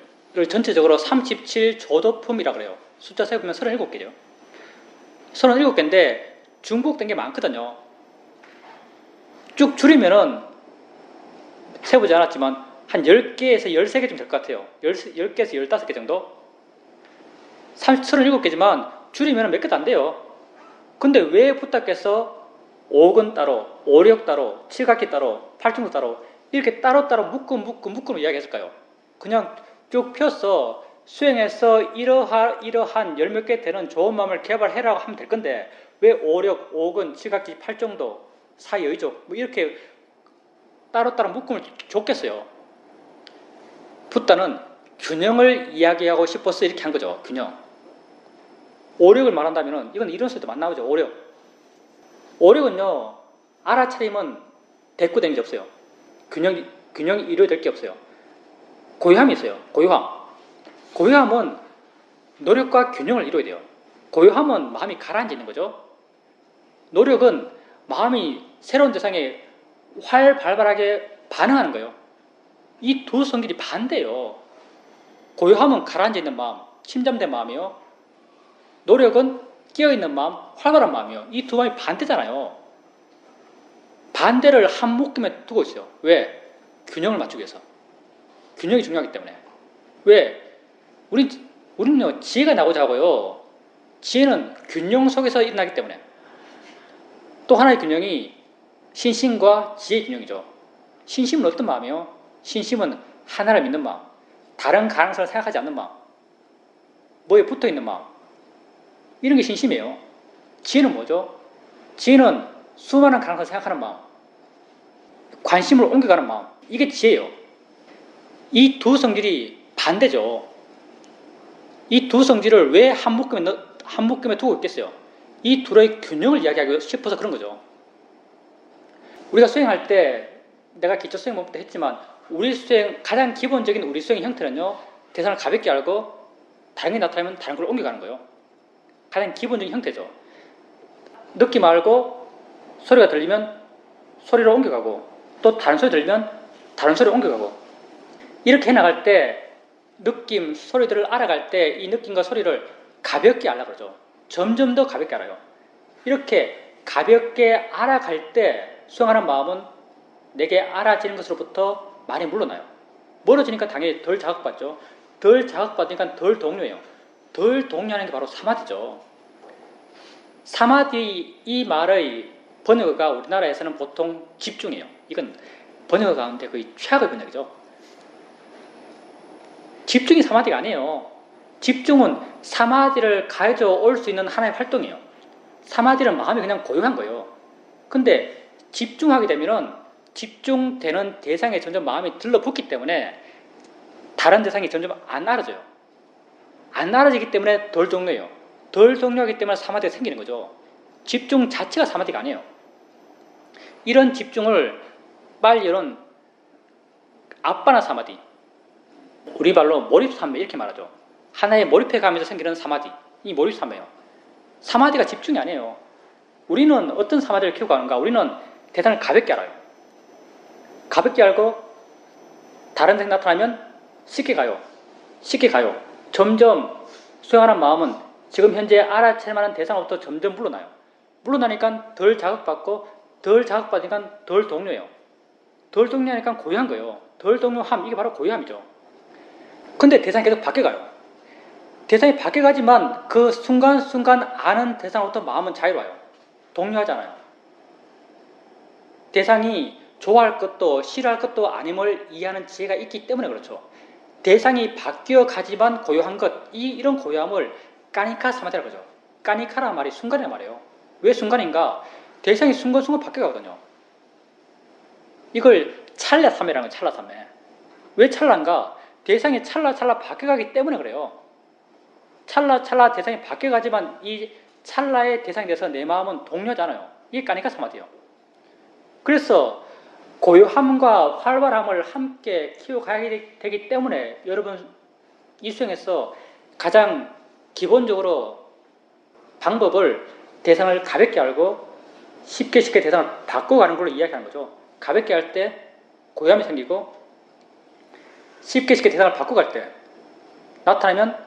전체적으로 37조도품이라고 그래요. 숫자 세보면 37개죠. 37개인데 중복된 게 많거든요. 쭉 줄이면은 세보지 않았지만 한 10개에서 13개쯤 될 것 같아요. 10개에서 15개 정도? 37개지만 줄이면 몇 개도 안 돼요. 근데 왜 부탁해서 오근 따로, 오력 따로, 칠각기 따로, 팔중도 따로 이렇게 따로따로 묶음 이야기했을까요? 그냥 쭉 펴서 수행해서 이러한 열 몇 개 되는 좋은 마음을 개발해라고 하면 될 건데 왜 오력, 오근, 칠각지, 팔정도, 사여의족 뭐 이렇게 따로따로 묶음을 줬겠어요. 붓다는 균형을 이야기하고 싶어서 이렇게 한 거죠. 균형. 오력을 말한다면 이건 이런 소리도 많이 나오죠. 오력. 오력은요. 알아차림은 대꾸된 게 없어요. 균형이 이루어질 게 없어요. 고요함이 있어요. 고요함. 고요함은 노력과 균형을 이루어야 돼요. 고요함은 마음이 가라앉는 거죠. 노력은 마음이 새로운 대상에 활발하게 반응하는 거예요. 이 두 성질이 반대예요. 고요함은 가라앉는 마음, 침잠된 마음이요. 노력은 깨어있는 마음, 활발한 마음이요. 이 두 마음이 반대잖아요. 반대를 한 묶음에 두고 있어요. 왜? 균형을 맞추기 위해서. 균형이 중요하기 때문에. 왜? 우리는요, 지혜가 나고자 하고요. 지혜는 균형 속에서 일어나기 때문에. 또 하나의 균형이 신심과 지혜의 균형이죠. 신심은 어떤 마음이요? 신심은 하나를 믿는 마음. 다른 가능성을 생각하지 않는 마음. 뭐에 붙어 있는 마음. 이런 게 신심이에요. 지혜는 뭐죠? 지혜는 수많은 가능성을 생각하는 마음. 관심을 옮겨가는 마음. 이게 지혜예요. 이 두 성질이 반대죠. 이 두 성질을 왜 한 묶음에 두고 있겠어요? 이 둘의 균형을 이야기하고 싶어서 그런 거죠. 우리가 수행할 때 내가 기초 수행 법부터 했지만 우리 수행 가장 기본적인 우리 수행의 형태는요. 대상을 가볍게 알고 다른 게 나타나면 다른 걸 옮겨가는 거예요. 가장 기본적인 형태죠. 느낌 알고 소리가 들리면 소리로 옮겨가고 또 다른 소리 들리면 다른 소리로 옮겨가고 이렇게 해나갈 때 느낌, 소리들을 알아갈 때 이 느낌과 소리를 가볍게 알라 그러죠. 점점 더 가볍게 알아요. 이렇게 가볍게 알아갈 때 수행하는 마음은 내게 알아지는 것으로부터 많이 물러나요. 멀어지니까 당연히 덜 자극받죠. 덜 자극받으니까 덜 동요해요. 덜 동요하는 게 바로 사마디죠. 사마디 이 말의 번역어가 우리나라에서는 보통 집중이에요. 이건 번역어 가운데 거의 최악의 번역이죠. 집중이 사마디가 아니에요. 집중은 사마디를 가져올 수 있는 하나의 활동이에요. 사마디는 마음이 그냥 고요한 거예요. 근데 집중하게 되면은 집중되는 대상에 점점 마음이 들러붙기 때문에 다른 대상이 점점 안 알아져요. 안 알아지기 때문에 덜 동요해요. 덜 동요하기 때문에 사마디가 생기는 거죠. 집중 자체가 사마디가 아니에요. 이런 집중을 빨리 이런 앞바나 사마디, 우리 말로 몰입삼매 이렇게 말하죠. 하나에 몰입해 가면서 생기는 사마디, 이 몰입삼매예요. 사마디가 집중이 아니에요. 우리는 어떤 사마디를 키우고 가는가? 우리는 대상을 가볍게 알아요. 가볍게 알고 다른 생각 나타나면 쉽게 가요. 쉽게 가요. 점점 수행하는 마음은 지금 현재 알아챌 만한 대상으로부터 점점 물러나요. 물러나니까 덜 자극받고 덜 자극받으니까 덜 동요해요. 덜 동요하니까 고요한 거예요. 덜 동요함, 이게 바로 고요함이죠. 근데 대상이 계속 바뀌어가요. 대상이 바뀌어가지만 그 순간순간 아는 대상으로부터 마음은 자유로워요. 동요하잖아요. 대상이 좋아할 것도 싫어할 것도 아님을 이해하는 지혜가 있기 때문에 그렇죠. 대상이 바뀌어가지만 고요한 것, 이런 고요함을 까니카 사마디라고 하죠. 까니카라는 말이 순간이란 말이에요. 왜 순간인가? 대상이 순간순간 바뀌어가거든요. 이걸 찰나삼매라는 거예요. 찰나삼매. 왜 찰나인가? 대상이 찰나찰나 바뀌어가기 때문에 그래요. 찰나찰나 대상이 바뀌어가지만 이 찰나의 대상이 돼서 내 마음은 동요하잖아요. 이게 까니카 사마디예요. 그래서 고요함과 활발함을 함께 키워가야 되기 때문에 여러분 이 수행에서 가장 기본적으로 방법을 대상을 가볍게 알고 쉽게 대상을 바꿔가는 걸로 이야기하는 거죠. 가볍게 할 때 고요함이 생기고 쉽게 대상을 바꿔갈 때 나타나면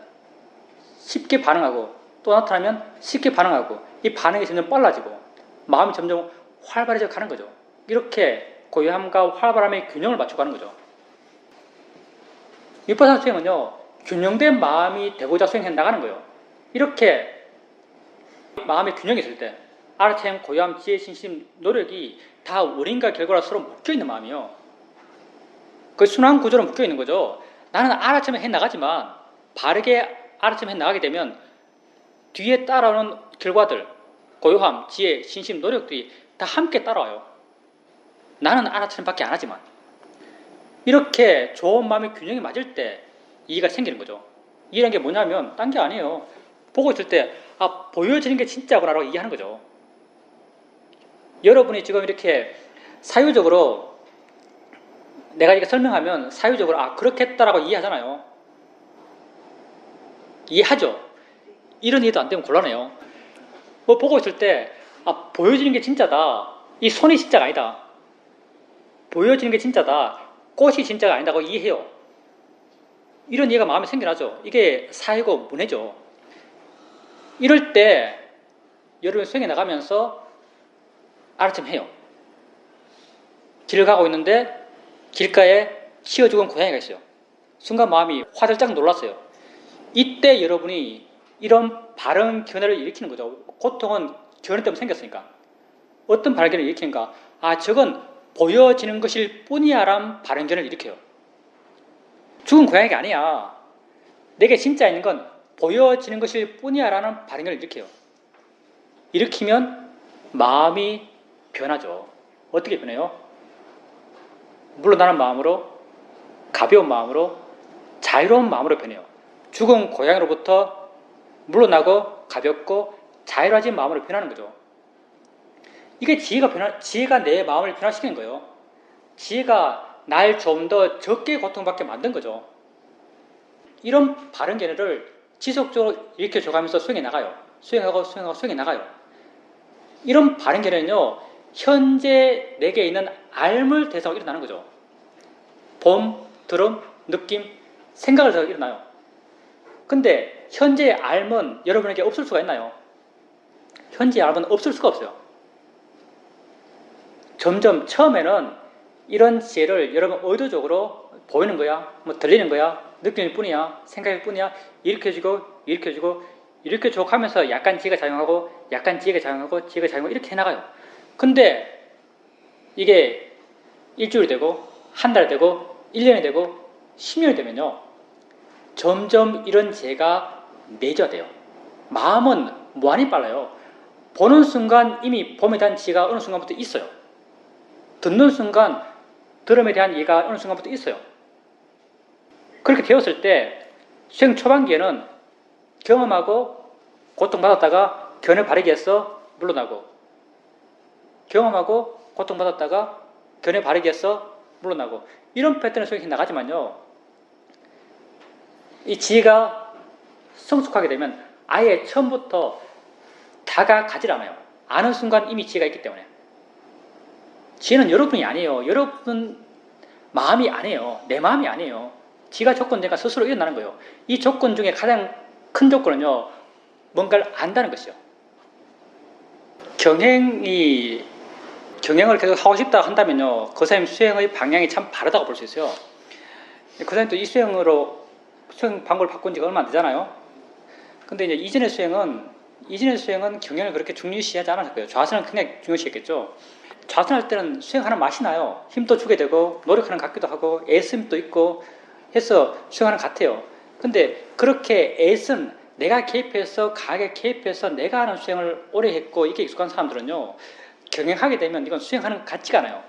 쉽게 반응하고 또 나타나면 쉽게 반응하고 이 반응이 점점 빨라지고 마음이 점점 활발해져 가는 거죠. 이렇게 고요함과 활발함의 균형을 맞춰가는 거죠. 위파사나 수행은요, 균형된 마음이 되고자 수행해 나가는 거예요. 이렇게 마음의 균형이 있을 때 알아차림, 고요함, 지혜, 신심, 노력이 다 원인과 결과로 서로 묶여있는 마음이요. 그 순환 구조로 묶여있는 거죠. 나는 알아차림 해 나가지만 바르게 알아차림 해 나가게 되면 뒤에 따라오는 결과들, 고요함, 지혜, 신심, 노력들이 다 함께 따라와요. 나는 알아차림밖에 안 하지만. 이렇게 좋은 마음의 균형이 맞을 때 이해가 생기는 거죠. 이해라는 게 뭐냐면 딴 게 아니에요. 보고 있을 때 보여지는 게 진짜구나라고 이해하는 거죠. 여러분이 지금 이렇게 사유적으로 내가 이렇게 설명하면 사유적으로 그렇겠다라고 이해하잖아요. 이해하죠? 이런 이해도 안 되면 곤란해요. 뭐 보고 있을 때 보여지는 게 진짜다. 이 손이 진짜가 아니다. 보여지는 게 진짜다. 꽃이 진짜가 아니다고 이해해요. 이런 이해가 마음에 생겨나죠. 이게 사유고 문해죠. 이럴 때 여러분이 수행해 나가면서 알아차림해요. 길을 가고 있는데 길가에 치어 죽은 고양이가 있어요. 순간 마음이 화들짝 놀랐어요. 이때 여러분이 이런 발언 견해를 일으키는 거죠. 고통은 견해 때문에 생겼으니까. 어떤 발견을 일으키는가? 저건 보여지는 것일 뿐이야 란 발언 견해를 일으켜요. 죽은 고양이가 아니야. 내게 진짜 있는 건 보여지는 것일 뿐이야 라는 발언 견해를 일으켜요. 일으키면 마음이 변하죠. 어떻게 변해요? 물러나는 마음으로, 가벼운 마음으로, 자유로운 마음으로 변해요. 죽은 고양이로부터 물러나고 가볍고 자유로워진 마음으로 변하는 거죠. 이게 지혜가 내 마음을 변화시키는 거예요. 지혜가 날 좀 더 적게 고통받게 만든 거죠. 이런 바른 견해를 지속적으로 일으켜줘가면서 수행해 나가요. 수행해 나가요. 이런 바른 견해는요, 현재 내게 있는 알물 대상으로 일어나는 거죠. 봄, 들음, 느낌, 생각을 해서 일어나요. 근데 현재의 알은 여러분에게 없을 수가 있나요? 현재의 알은 없을 수가 없어요. 점점 처음에는 이런 지혜를 여러분 의도적으로 보이는 거야, 들리는 거야, 느낌일 뿐이야, 생각일 뿐이야, 일으켜주고 하면서 약간 지혜가 작용하고 지혜가 작용하고 이렇게 해나가요. 근데 이게 일주일이 되고 한 달 되고 1년이 되고 10년이 되면요, 점점 이런 지혜가 내재돼요. 마음은 무한히 빨라요. 보는 순간 이미 봄에 대한 지혜가 어느 순간부터 있어요. 듣는 순간 들음에 대한 이해가 어느 순간부터 있어요. 그렇게 되었을 때 수행 초반기에는 경험하고 고통받았다가 견해 바르게 해서 물러나고, 경험하고 고통받았다가 견해 바르게 해서 물러나고, 이런 패턴을 수행해 나가지만요, 이 지혜가 성숙하게 되면 아예 처음부터 다가가질 않아요. 아는 순간 이미 지혜가 있기 때문에. 지혜는 여러분이 아니에요. 여러분 마음이 아니에요. 내 마음이 아니에요. 지가 조건제가 스스로 일어나는 거예요. 이 조건 중에 가장 큰 조건은요, 뭔가를 안다는 것이요. 경행을 계속 하고 싶다 한다면요, 그 사람의 수행의 방향이 참 바르다고 볼 수 있어요. 그 사람이 또 이 수행 방법을 바꾼 지가 얼마 안 되잖아요. 근데 이제 이전의 수행은 경행을 그렇게 중요시하지 않았고요. 좌선은 그냥 중요시했겠죠. 좌선할 때는 수행하는 맛이 나요. 힘도 주게 되고 노력하는 것 같기도 하고 애씀도 있고 해서 수행하는 것 같아요. 근데 그렇게 애쓴 내가 개입해서 강하게 개입해서 내가 하는 수행을 오래 했고 이게 익숙한 사람들은요, 경행하게 되면 이건 수행하는 것 같지가 않아요.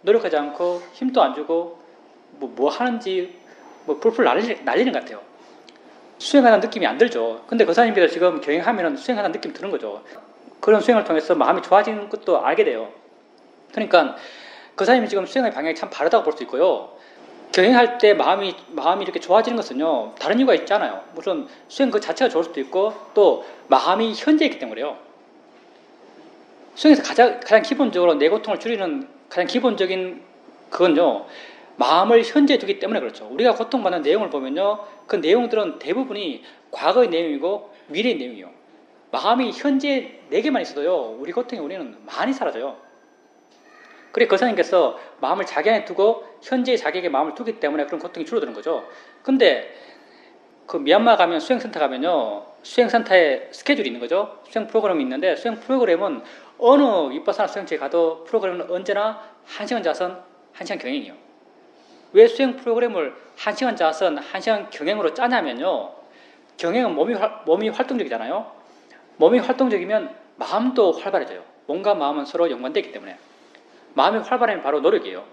노력하지 않고 힘도 안 주고 뭐 하는지 풀풀 날리는 것 같아요. 수행하는 느낌이 안 들죠. 근데 그 사람께서 지금 경행하면 수행하는 느낌이 드는 거죠. 그런 수행을 통해서 마음이 좋아지는 것도 알게 돼요. 그러니까 그 사람이 지금 수행의 방향이 참 바르다고 볼 수 있고요. 경행할 때 마음이 이렇게 좋아지는 것은요, 다른 이유가 있잖아요. 물론 수행 그 자체가 좋을 수도 있고 또 마음이 현재에 있기 때문에요. 수행에서 가장 기본적으로 내 고통을 줄이는 가장 기본적인 그건요, 마음을 현재에 두기 때문에 그렇죠. 우리가 고통받는 내용을 보면요, 그 내용들은 대부분이 과거의 내용이고 미래의 내용이에요. 마음이 현재 내게만 있어도요, 우리 고통의 원인은 많이 사라져요. 그래 그 사람께서 마음을 자기 안에 두고 현재의 자기에게 마음을 두기 때문에 그런 고통이 줄어드는 거죠. 근데 그 미얀마 가면 수행센터 가면요, 수행센터에 스케줄이 있는 거죠. 수행 프로그램이 있는데 수행 프로그램은 어느 윗바사나 수행지에 가도 프로그램은 언제나 1시간 자선, 1시간 경행이에요. 왜 수행 프로그램을 1시간 자선, 1시간 경행으로 짜냐면요, 경행은 몸이 활동적이잖아요. 몸이 활동적이면 마음도 활발해져요. 몸과 마음은 서로 연관되기 때문에. 마음이 활발하면 바로 노력이에요.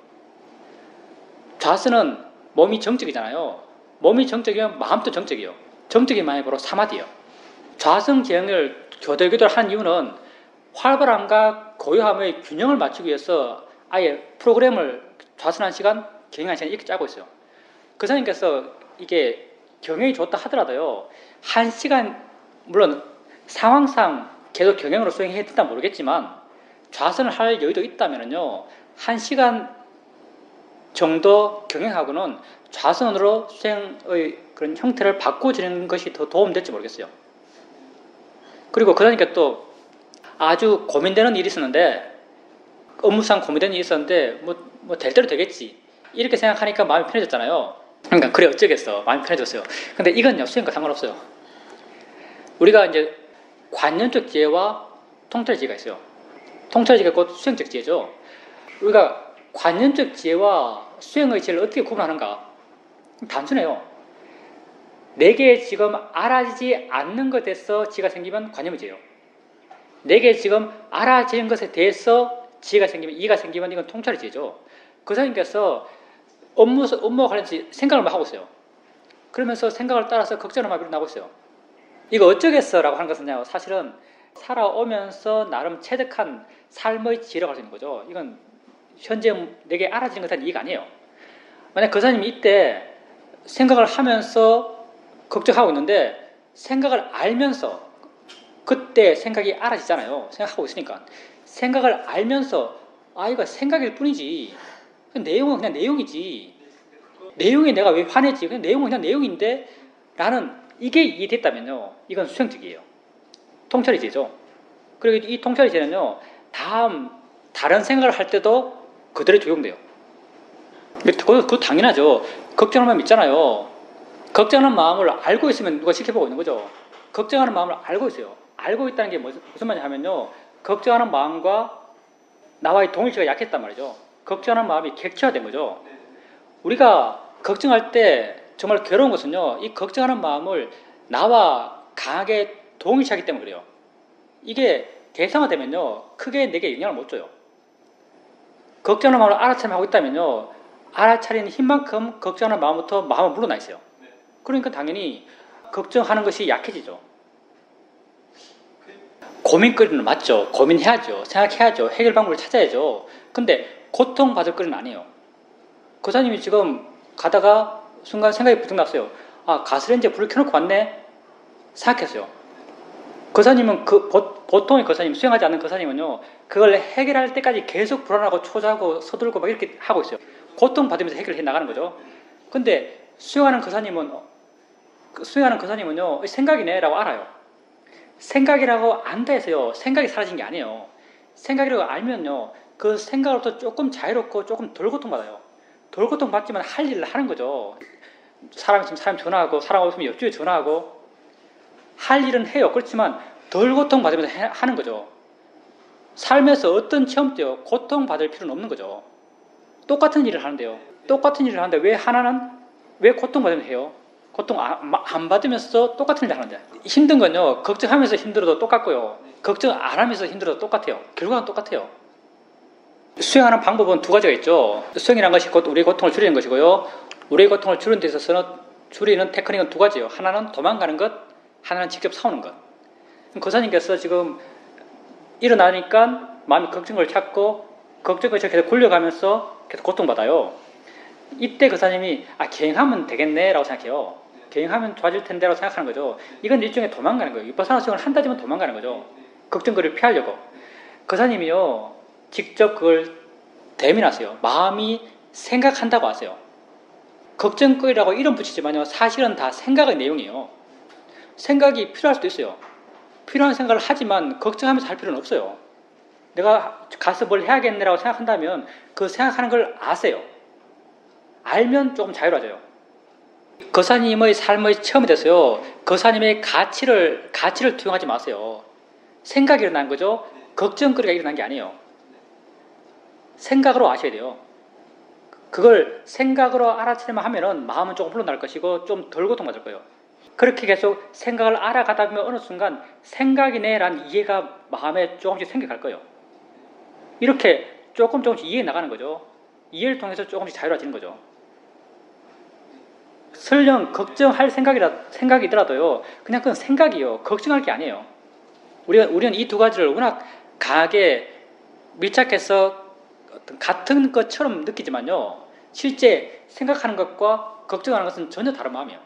좌선은 몸이 정적이잖아요. 몸이 정적이면 마음도 정적이에요. 정적인 마음이 바로 사마디예요. 좌선 기행을 교대교대로 하는 이유는 활발함과 고요함의 균형을 맞추기 위해서 아예 프로그램을 좌선한 시간, 경행한 시간 이렇게 짜고 있어요. 그 선생님께서 이게 경영이 좋다 하더라도요, 한 시간, 물론 상황상 계속 경영으로 수행해야 된다 모르겠지만, 좌선을 할 여유도 있다면요, 한 시간 정도 경영하고는 좌선으로 수행의 그런 형태를 바꿔주는 것이 더 도움될지 모르겠어요. 그리고 그 선생님께 또 아주 고민되는 일이 있었는데, 업무상 고민되는 일이 있었는데, 뭐 될 대로 되겠지. 이렇게 생각하니까 마음이 편해졌잖아요. 그러니까 그래 어쩌겠어. 마음이 편해졌어요. 근데 이건요, 수행과 상관없어요. 우리가 이제 관념적 지혜와 통찰 지혜가 있어요. 통찰 지혜가 곧 수행적 지혜죠. 우리가 관념적 지혜와 수행의 지혜를 어떻게 구분하는가? 단순해요. 내게 지금 알아지지 않는 것에서 지혜가 생기면 관념의 지혜예요. 내게 지금 알아지는 것에 대해서 지혜가 생기면, 이해가 생기면 이건 통찰의 지혜죠. 그 선생님께서 업무와 관련해서 생각을 하고 있어요. 그러면서 생각을 따라서 걱정을 막 일어나고 있어요. 이거 어쩌겠어 라고 하는 것은요, 사실은 살아오면서 나름 체득한 삶의 지혜라고 할 수 있는 거죠. 이건 현재 내게 알아지는 것은 이해가 아니에요. 만약 그 사람이 이때 생각을 하면서 걱정하고 있는데, 생각을 알면서, 그때 생각이 알아지잖아요. 생각하고 있으니까. 생각을 알면서, 아, 이거 생각일 뿐이지. 내용은 그냥 내용이지. 내용에 내가 왜 화내지? 그냥 내용은 그냥 내용인데? 라는, 이게 이해됐다면요, 이건 수행적이에요. 통찰이 되죠. 그리고 이 통찰이 되면요, 다른 생각을 할 때도 그대로 적용돼요. 그거 당연하죠. 걱정하는 마음 있잖아요. 걱정하는 마음을 알고 있으면 누가 지켜보고 있는 거죠. 걱정하는 마음을 알고 있어요. 알고 있다는 게 무슨 말이냐 하면요, 걱정하는 마음과 나와의 동일치가 약했단 말이죠. 걱정하는 마음이 객체화된 거죠. 우리가 걱정할 때 정말 괴로운 것은요, 이 걱정하는 마음을 나와 강하게 동일치하기 때문에 그래요. 이게 대상화되면요, 크게 내게 영향을 못 줘요. 걱정하는 마음을 알아차림하고 있다면요, 알아차리는 힘만큼 걱정하는 마음부터 마음은 물러나 있어요. 그러니까 당연히 걱정하는 것이 약해지죠. 고민거리는 맞죠. 고민해야죠. 생각해야죠. 해결 방법을 찾아야죠. 근데 고통받을 거리는 아니에요. 거사님이 지금 가다가 순간 생각이 부쩍 났어요. 아, 가스레인지에 불을 켜놓고 왔네? 생각했어요. 거사님은 보통의 거사님, 수행하지 않는 거사님은요, 그걸 해결할 때까지 계속 불안하고 초조하고 서둘고 막 이렇게 하고 있어요. 고통받으면서 해결해 나가는 거죠. 근데 수행하는 거사님은요, 생각이네 라고 알아요. 생각이라고 안다 해서요, 생각이 사라진 게 아니에요. 생각이라고 알면요, 그 생각으로부터 조금 자유롭고 조금 덜 고통받아요. 덜 고통받지만 할 일을 하는 거죠. 사람 있으면 사람 전화하고, 사람 없으면 옆집에 전화하고, 할 일은 해요. 그렇지만 덜 고통받으면서 하는 거죠. 삶에서 어떤 체험도요, 고통받을 필요는 없는 거죠. 똑같은 일을 하는데요. 똑같은 일을 하는데 왜 고통받으면서 해요? 고통 안 받으면서 똑같은 일을 하는데. 힘든 건요, 걱정하면서 힘들어도 똑같고요, 걱정 안 하면서 힘들어도 똑같아요. 결과는 똑같아요. 수행하는 방법은 두 가지가 있죠. 수행이라는 것이 우리의 고통을 줄이는 것이고요, 우리의 고통을 줄이는 데 있어서는 줄이는 테크닉은 두 가지예요. 하나는 도망가는 것, 하나는 직접 싸우는 것. 거사님께서 지금 일어나니까 마음이 걱정을 찾고, 걱정을 계속 굴려가면서 계속 고통받아요. 이때 거사님이 경행하면 되겠네 라고 생각해요. 경행하면 좋아질 텐데 라고 생각하는 거죠. 이건 일종의 도망가는 거예요. 위파사나 수행을 한다지만 도망가는 거죠. 걱정거리를 피하려고. 거사님이요, 직접 그걸 대민하세요. 마음이 생각한다고 하세요. 걱정거리라고 이름 붙이지만요, 사실은 다 생각의 내용이에요. 생각이 필요할 수도 있어요. 필요한 생각을 하지만 걱정하면서 할 필요는 없어요. 내가 가서 뭘 해야겠네라고 생각한다면 그 생각하는 걸 아세요. 알면 조금 자유로워져요. 거사님의 삶의 체험이 돼서요, 거사님의 가치를 투영하지 마세요. 생각이 일어난 거죠. 걱정거리가 일어난 게 아니에요. 생각으로 아셔야 돼요. 그걸 생각으로 알아채려면 하면은 마음은 조금 물러날 것이고 좀 덜 고통받을 거예요. 그렇게 계속 생각을 알아가다 보면 어느 순간 생각이네라는 이해가 마음에 조금씩 생겨갈 거예요. 이렇게 조금씩 이해해 나가는 거죠. 이해를 통해서 조금씩 자유로워지는 거죠. 설령 걱정할 생각이더라도요, 그냥 그건 생각이요. 걱정할 게 아니에요. 우리는 이 두 가지를 워낙 강하게 밀착해서 어떤 같은 것처럼 느끼지만요, 실제 생각하는 것과 걱정하는 것은 전혀 다른 마음이에요.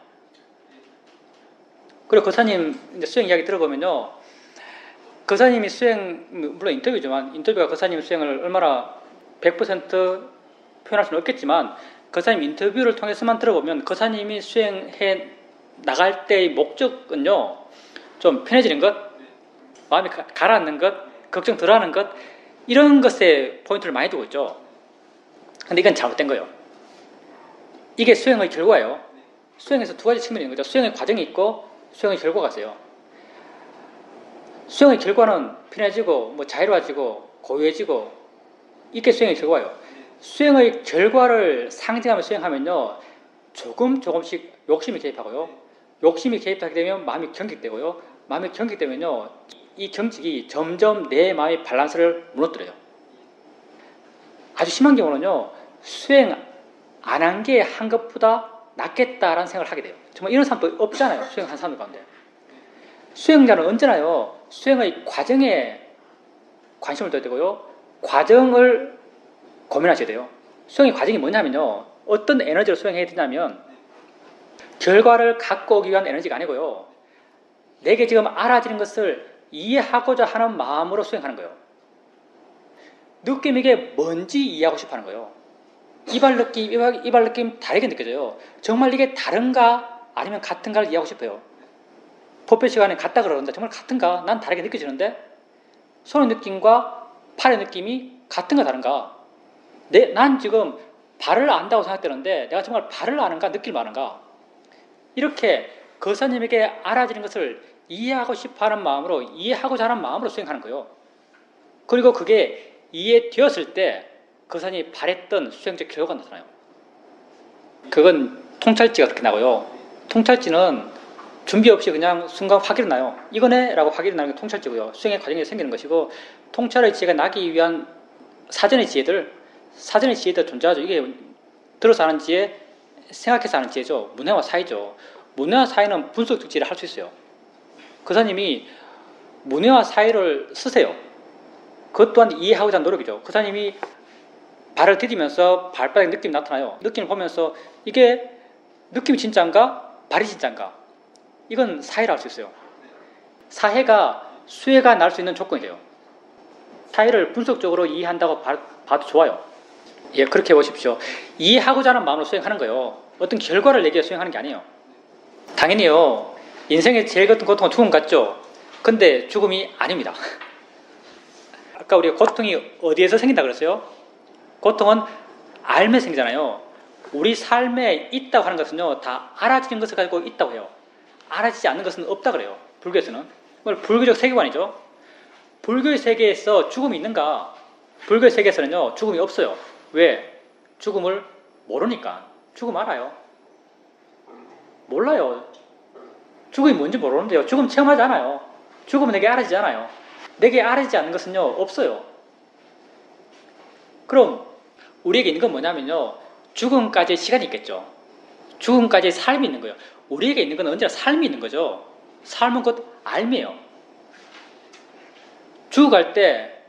그리고 거사님 수행 이야기 들어보면요, 거사님이 수행, 물론 인터뷰지만, 인터뷰가 거사님 수행을 얼마나 100% 표현할 수는 없겠지만, 거사님 인터뷰를 통해서만 들어보면 거사님이 수행해 나갈 때의 목적은요, 좀 편해지는 것, 마음이 가라앉는 것, 걱정 덜하는 것, 이런 것에 포인트를 많이 두고 있죠. 근데 이건 잘못된 거예요. 이게 수행의 결과예요. 수행에서 두 가지 측면이 있는 거죠. 수행의 과정이 있고 수행의 결과가 있어요. 수행의 결과는 편해지고 자유로워지고 고요해지고, 이게 수행의 결과예요. 수행의 결과를 상징하며 수행하면요, 조금씩 욕심이 개입하고요. 욕심이 개입하게 되면 마음이 경직되고요. 마음이 경직되면요, 이 경직이 점점 내 마음의 밸런스를 무너뜨려요. 아주 심한 경우는요, 수행 안 한 게 한 것보다 낫겠다라는 생각을 하게 돼요. 정말 이런 사람도 없잖아요. 수행한 사람들 가운데. 수행자는 언제나요, 수행의 과정에 관심을 둬야 되고요, 과정을 고민하셔야 돼요. 수행의 과정이 뭐냐면요, 어떤 에너지로 수행해야 되냐면 결과를 갖고 오기 위한 에너지가 아니고요, 내게 지금 알아지는 것을 이해하고자 하는 마음으로 수행하는 거예요. 느낌, 이게 뭔지 이해하고 싶어 하는 거예요. 이발 느낌 다르게 느껴져요. 정말 이게 다른가 아니면 같은가를 이해하고 싶어요. 법회 시간에 같다 그러는데 정말 같은가? 난 다르게 느껴지는데? 손의 느낌과 팔의 느낌이 같은가 다른가? 난 지금 발을 안다고 생각되는데 내가 정말 발을 아는가 느낌을 아는가? 이렇게 거사님에게 알아지는 것을 이해하고 싶어하는 마음으로, 이해하고자 하는 마음으로 수행하는 거예요. 그리고 그게 이해되었을 때 거사님이 바랬던 수행적 결과가 나타나요. 그건 통찰지가 그렇게 나고요. 통찰지는 준비 없이 그냥 순간 확 일어나요. 이거네? 라고 확 일어나는 게 통찰지고요. 수행의 과정에 생기는 것이고, 통찰의 지혜가 나기 위한 사전의 지혜들 존재하죠. 이게 들어서 하는 지혜, 생각해서 하는 지혜죠. 문해와 사이죠. 문해와 사이는 분석적 지혜를 할 수 있어요. 거사님이 문해와 사이를 쓰세요. 그것 또한 이해하고자 하는 노력이죠. 거사님이 발을 디디면서 발바닥에 느낌이 나타나요. 느낌을 보면서 이게 느낌이 진짜인가? 발이 진짜인가? 이건 사해를 할 수 있어요. 사해가 수해가 날 수 있는 조건이 돼요. 사해를 분석적으로 이해한다고 봐도 좋아요. 예, 그렇게 해보십시오. 이해하고자 하는 마음으로 수행하는 거예요. 어떤 결과를 내기 위해 수행하는 게 아니에요. 당연히요, 인생의 제일 큰 고통은 죽음 같죠? 근데 죽음이 아닙니다. 아까 우리가 고통이 어디에서 생긴다 그랬어요? 고통은 알면 생기잖아요. 우리 삶에 있다고 하는 것은요, 다 알아지는 것을 가지고 있다고 해요. 알아지지 않는 것은 없다 그래요. 불교에서는. 불교적 세계관이죠. 불교의 세계에서 죽음이 있는가? 불교의 세계에서는요, 죽음이 없어요. 왜? 죽음을 모르니까. 죽음 알아요? 몰라요. 죽음이 뭔지 모르는데요. 죽음 체험하지 않아요. 죽음은 내게 알아지지 않아요. 내게 알아지지 않는 것은요, 없어요. 그럼 우리에게 있는 건 뭐냐면요, 죽음까지의 시간이 있겠죠. 죽음까지의 삶이 있는 거예요. 우리에게 있는 건 언제나 삶이 있는 거죠. 삶은 곧 알미예요. 죽어갈 때,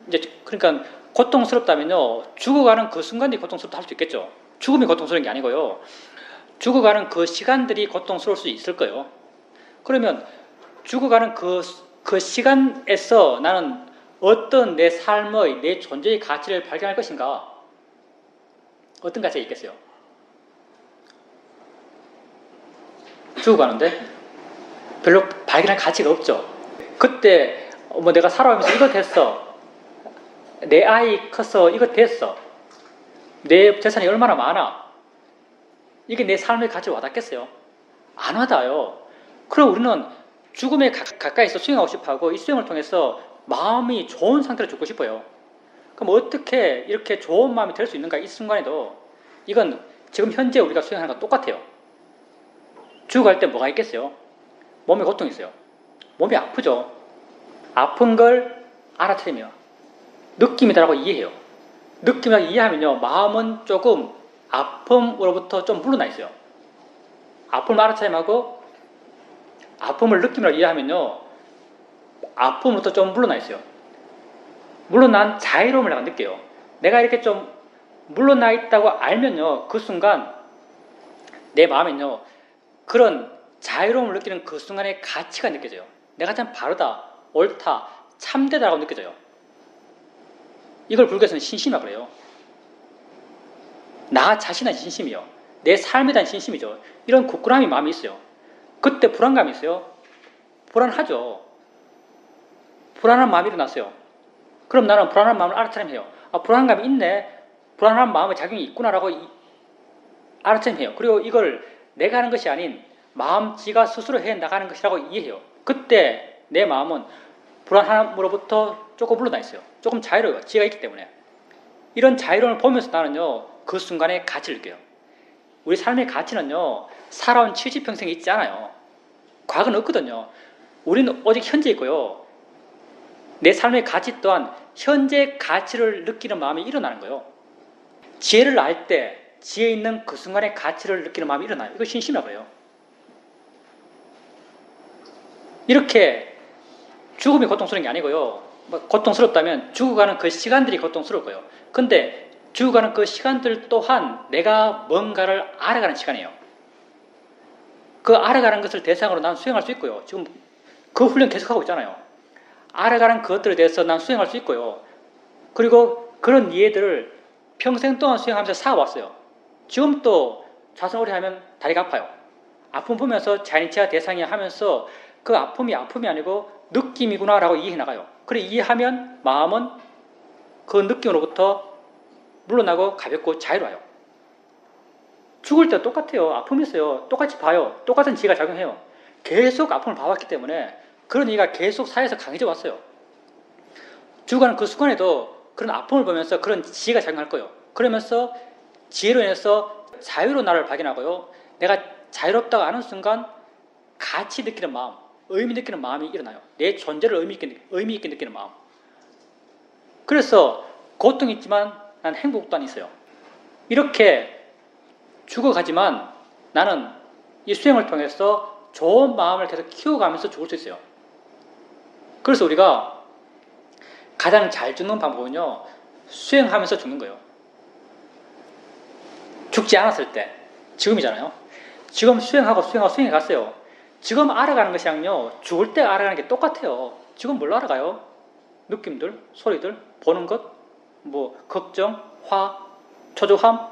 이제 그러니까 고통스럽다면요, 죽어가는 그 순간이 고통스럽다 할 수 있겠죠. 죽음이 고통스러운 게 아니고요, 죽어가는 그 시간들이 고통스러울 수 있을 거예요. 그러면 죽어가는 그 시간에서 나는 어떤 내 삶의, 내 존재의 가치를 발견할 것인가? 어떤 가치가 있겠어요? 죽어가는데 별로 발견할 가치가 없죠. 그때 내가 살아오면서 이거 됐어, 내 아이 컸어, 이거 됐어, 내 재산이 얼마나 많아, 이게 내 삶의 가치를 와닿겠어요? 안 와닿아요. 그럼 우리는 죽음에 가까이서 수행하고 싶어하고, 이 수행을 통해서 마음이 좋은 상태로 죽고 싶어요. 그럼 어떻게 이렇게 좋은 마음이 될 수 있는가? 이 순간에도 이건 지금 현재 우리가 수행하는 건 똑같아요. 죽어갈 때 뭐가 있겠어요? 몸에 고통이 있어요. 몸이 아프죠. 아픈 걸 알아차리며 느낌이다라고 이해해요. 느낌이라고 이해하면요, 마음은 조금 아픔으로부터 좀 물러나 있어요. 아픔을 알아차림하고 아픔을 느낌이라고 이해하면요, 아픔으로부터 좀 물러나 있어요. 물러난 자유로움을 내가 느껴요. 내가 이렇게 좀 물러나 있다고 알면요, 그 순간 내 마음엔요, 그런 자유로움을 느끼는 그 순간의 가치가 느껴져요. 내가 참 바르다, 옳다, 참되다라고 느껴져요. 이걸 불교에서는 신심이라고 그래요. 나 자신의 신심이요. 내 삶에 대한 신심이죠. 이런 굳건함이 마음이 있어요. 그때 불안감이 있어요. 불안하죠. 불안한 마음이 일어났어요. 그럼 나는 불안한 마음을 알아차림해요. 아, 불안감이 있네. 불안한 마음의 작용이 있구나라고 알아차림해요. 그리고 이걸 내가 하는 것이 아닌 마음 지가 스스로 해나가는 것이라고 이해해요. 그때 내 마음은 불안함으로부터 조금 물러나 있어요. 조금 자유로워요. 지가 있기 때문에. 이런 자유로움을 보면서 나는요, 그 순간의 가치를 느껴요. 우리 삶의 가치는요, 살아온 70평생이 있지 않아요. 과거는 없거든요. 우리는 오직 현재 있고요. 내 삶의 가치 또한 현재 가치를 느끼는 마음이 일어나는 거예요. 지혜를 알 때 지혜 있는 그 순간의 가치를 느끼는 마음이 일어나요. 이거 신심이라고 해요. 이렇게 죽음이 고통스러운 게 아니고요. 고통스럽다면 죽어가는 그 시간들이 고통스러울 거예요. 근데 죽어가는 그 시간들 또한 내가 뭔가를 알아가는 시간이에요. 그 알아가는 것을 대상으로 난 수행할 수 있고요. 지금 그 훈련 계속하고 있잖아요. 알아가는 그것들에 대해서 난 수행할 수 있고요. 그리고 그런 이해들을 평생 동안 수행하면서 쌓아왔어요. 지금 또 자선오래 하면 다리가 아파요. 아픔 보면서 자인치아 대상이 하면서 그 아픔이 아픔이 아니고 느낌이구나라고 이해해 나가요. 그래 이해하면 마음은 그 느낌으로부터 물러나고 가볍고 자유로워요. 죽을 때 똑같아요. 아픔이 있어요. 똑같이 봐요. 똑같은 지혜가 작용해요. 계속 아픔을 봐왔기 때문에 그런 이해가 계속 사회에서 강해져 왔어요. 죽어가는 그 순간에도 그런 아픔을 보면서 그런 지혜가 작용할 거예요. 그러면서 지혜로 인해서 자유로운 나를 발견하고요. 내가 자유롭다고 아는 순간 가치 느끼는 마음, 의미 느끼는 마음이 일어나요. 내 존재를 의미 있게 느끼는 마음. 그래서 고통이 있지만 난 행복 또한 있어요. 이렇게 죽어가지만 나는 이 수행을 통해서 좋은 마음을 계속 키워가면서 죽을 수 있어요. 그래서 우리가 가장 잘 죽는 방법은요, 수행하면서 죽는 거예요. 죽지 않았을 때, 지금이잖아요. 지금 수행해 갔어요. 지금 알아가는 것이랑요, 죽을 때 알아가는 게 똑같아요. 지금 뭘로 알아가요? 느낌들, 소리들, 보는 것, 걱정, 화, 초조함,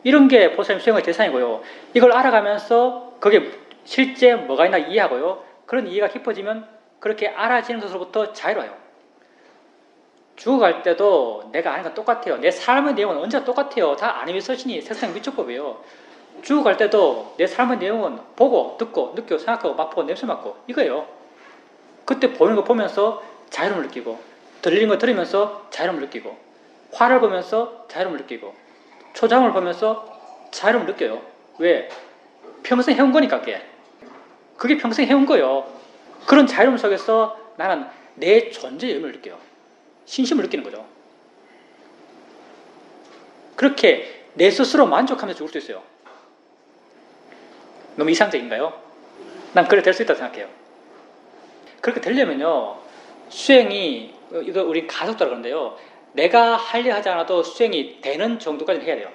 이런 게 보살님 수행의 대상이고요. 이걸 알아가면서 그게 실제 뭐가 있나 이해하고요. 그런 이해가 깊어지면 그렇게 알아지는 것으로부터 자유로워요. 죽어갈 때도 내가 아는 건 똑같아요. 내 삶의 내용은 언제나 똑같아요. 다 아님의 서신이 세상 미처법이에요. 죽어갈 때도 내 삶의 내용은 보고, 듣고, 느끼고, 생각하고, 맛보고, 냄새 맡고 이거예요. 그때 보는 거 보면서 자유로움을 느끼고, 들리는 거 들으면서 자유로움을 느끼고, 화를 보면서 자유로움을 느끼고, 초장을 보면서 자유로움을 느껴요. 왜? 평생 해온 거니까 그게 평생 해온 거예요. 그런 자유로움 속에서 나는 내 존재의 의미를 느껴요. 신심을 느끼는 거죠. 그렇게 내 스스로 만족하면서 죽을 수 있어요. 너무 이상적인가요? 난 그래 될 수 있다고 생각해요. 그렇게 되려면요, 수행이, 이거 우리 가속도라 그러는데요, 내가 하려 하지 않아도 수행이 되는 정도까지는 해야 돼요.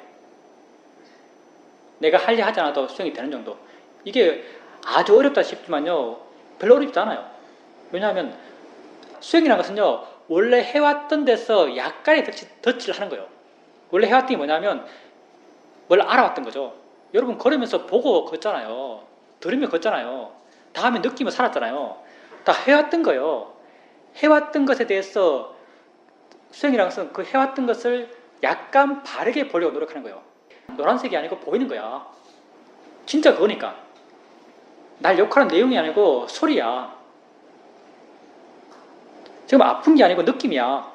내가 하려 하지 않아도 수행이 되는 정도. 이게 아주 어렵다 싶지만요, 별로 어렵지 않아요. 왜냐하면 수행이라는 것은요, 원래 해왔던 데서 약간의 덧칠을 하는 거예요. 원래 해왔던 게 뭐냐면 원래 알아왔던 거죠. 여러분 걸으면서 보고 걷잖아요. 들으며 걷잖아요. 다음에 느끼며 살았잖아요. 다 해왔던 거예요. 해왔던 것에 대해서 수행이라는 것은 그 해왔던 것을 약간 바르게 보려고 노력하는 거예요. 노란색이 아니고 보이는 거야. 진짜 그거니까. 날 욕하는 내용이 아니고 소리야. 지금 아픈 게 아니고 느낌이야.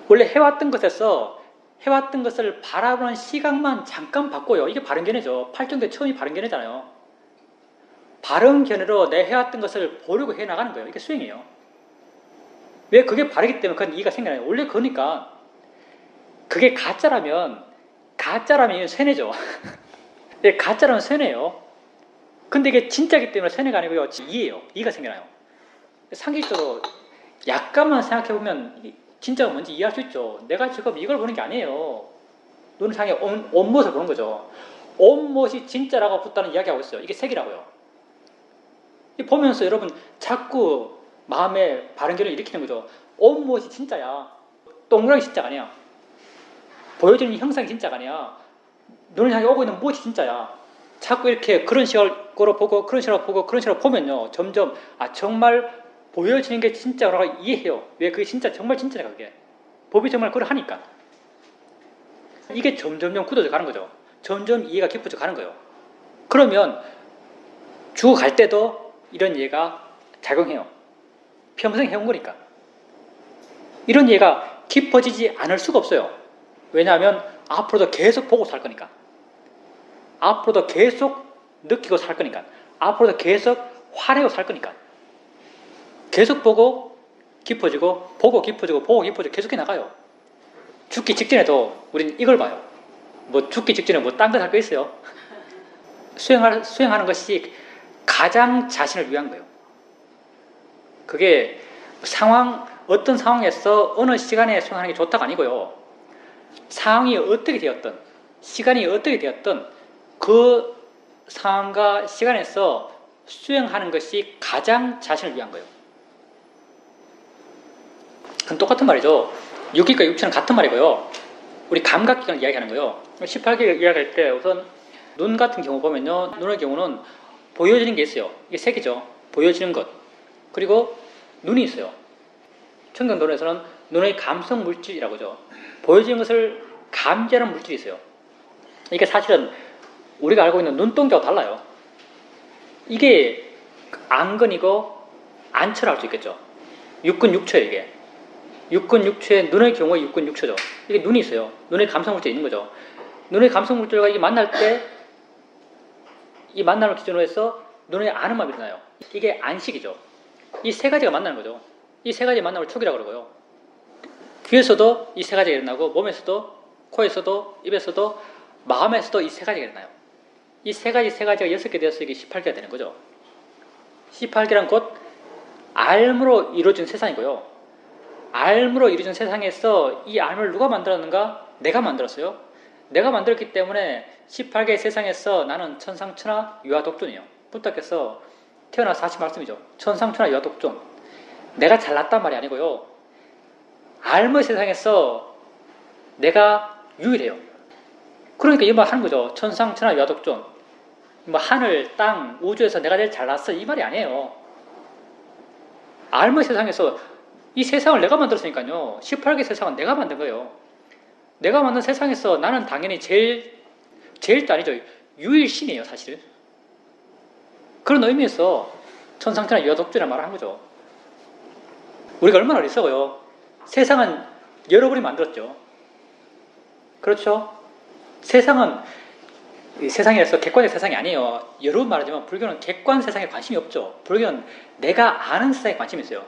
원래 해왔던 것에서 해왔던 것을 바라보는 시각만 잠깐 바꿔요. 이게 바른견해죠. 팔정대 처음이 바른견해잖아요. 바른 견해로 내 해왔던 것을 보려고 해나가는 거예요. 이게 수행이에요. 왜 그게 바르기 때문에 그건 이해가 생겨나요. 원래 그러니까 그게 가짜라면 이건 쇠뇌죠. 예, 가짜라면 쇠뇌예요. 근데 이게 진짜기 때문에 쇠뇌가 아니고요. 이해예요. 이해가 생겨나요. 상식적으로 약간만 생각해보면 진짜가 뭔지 이해할 수 있죠. 내가 지금 이걸 보는 게 아니에요. 눈상에 온못을 보는 거죠. 온못이 진짜라고 붙다는 이야기하고 있어요. 이게 색이라고요. 보면서 여러분 자꾸 마음에 바른 견해를 일으키는 거죠. 온못이 진짜야. 동그라미 진짜가 아니야. 보여지는 형상이 진짜가 아니야. 눈을 향해 오고 있는 무엇이 진짜야. 자꾸 이렇게 그런 식으로 보고 그런 식으로 보고 그런 식으로 보면요. 점점 정말 보여지는 게 진짜라고 이해해요. 왜 그게 진짜 정말 진짜니까 그게. 법이 정말 그걸 하니까. 이게 점점점 굳어져 가는 거죠. 점점 이해가 깊어져 가는 거예요. 그러면 죽어갈 때도 이런 이해가 작용해요. 평생 해온 거니까. 이런 이해가 깊어지지 않을 수가 없어요. 왜냐하면 앞으로도 계속 보고 살 거니까. 앞으로도 계속 느끼고 살 거니까. 앞으로도 계속 화내고 살 거니까. 계속 보고 깊어지고 보고 깊어지고 보고 깊어지고 계속해 나가요. 죽기 직전에도 우리는 이걸 봐요. 뭐 죽기 직전에 뭐 딴 거 할 거 있어요? 수행하는 것이 가장 자신을 위한 거예요. 그게 어떤 상황에서 어느 시간에 수행하는 게 좋다가 아니고요. 상황이 어떻게 되었든 시간이 어떻게 되었든 그 상황과 시간에서 수행하는 것이 가장 자신을 위한 거예요. 그건 똑같은 말이죠. 육기과 육체는 같은 말이고요. 우리 감각기관을 이야기하는 거예요. 18개를 이야기할 때 우선 눈 같은 경우 보면요. 눈의 경우는 보여지는 게 있어요. 이게 색이죠. 보여지는 것. 그리고 눈이 있어요. 청정론에서는 눈의 감성 물질이라고 하죠. 보여지는 것을 감지하는 물질이 있어요. 이게 사실은 우리가 알고 있는 눈동자와 달라요. 이게 안근이고 안처를 알 수 있겠죠. 육근 육처예요, 이게. 육근 육처에 눈의 경우에 육근 육처죠. 이게 눈이 있어요. 눈의 감성 물질이 있는 거죠. 눈의 감성 물질과 이게 만날 때 이 만남을 기준으로 해서 눈에 아는 마음이 일어나요. 이게 안식이죠. 이 세 가지가 만나는 거죠. 이 세 가지 만남을 촉이라고 그러고요. 귀에서도 이 세 가지가 일어나고 몸에서도 코에서도 입에서도 마음에서도 이 세 가지가 일어나요. 이 세 가지가 6개 되어서 이게 18개가 되는 거죠. 18개란 곧 알므로 이루어진 세상이고요. 알므로 이루어진 세상에서 이 알을 누가 만들었는가? 내가 만들었어요. 내가 만들었기 때문에 18개의 세상에서 나는 천상천하 유아독존이에요. 부탁해서 태어나서 하신 말씀이죠. 천상천하 유아독존. 내가 잘났단 말이 아니고요. 알므의 세상에서 내가 유일해요. 그러니까 이 말 하는 거죠. 천상천하 유아독존. 뭐 하늘, 땅, 우주에서 내가 제일 잘났어. 이 말이 아니에요. 알므의 세상에서 이 세상을 내가 만들었으니까요. 18개 세상은 내가 만든 거예요. 내가 만든 세상에서 나는 당연히 제일도 아니죠. 유일신이에요, 사실. 그런 의미에서 천상천하 유아독존이라는 말을 한 거죠. 우리가 얼마나 어리석어요. 세상은 여러분이 만들었죠. 그렇죠? 세상이라서 객관적 세상이 아니에요. 여러분 말하지만 불교는 객관 세상에 관심이 없죠. 불교는 내가 아는 세상에 관심이 있어요.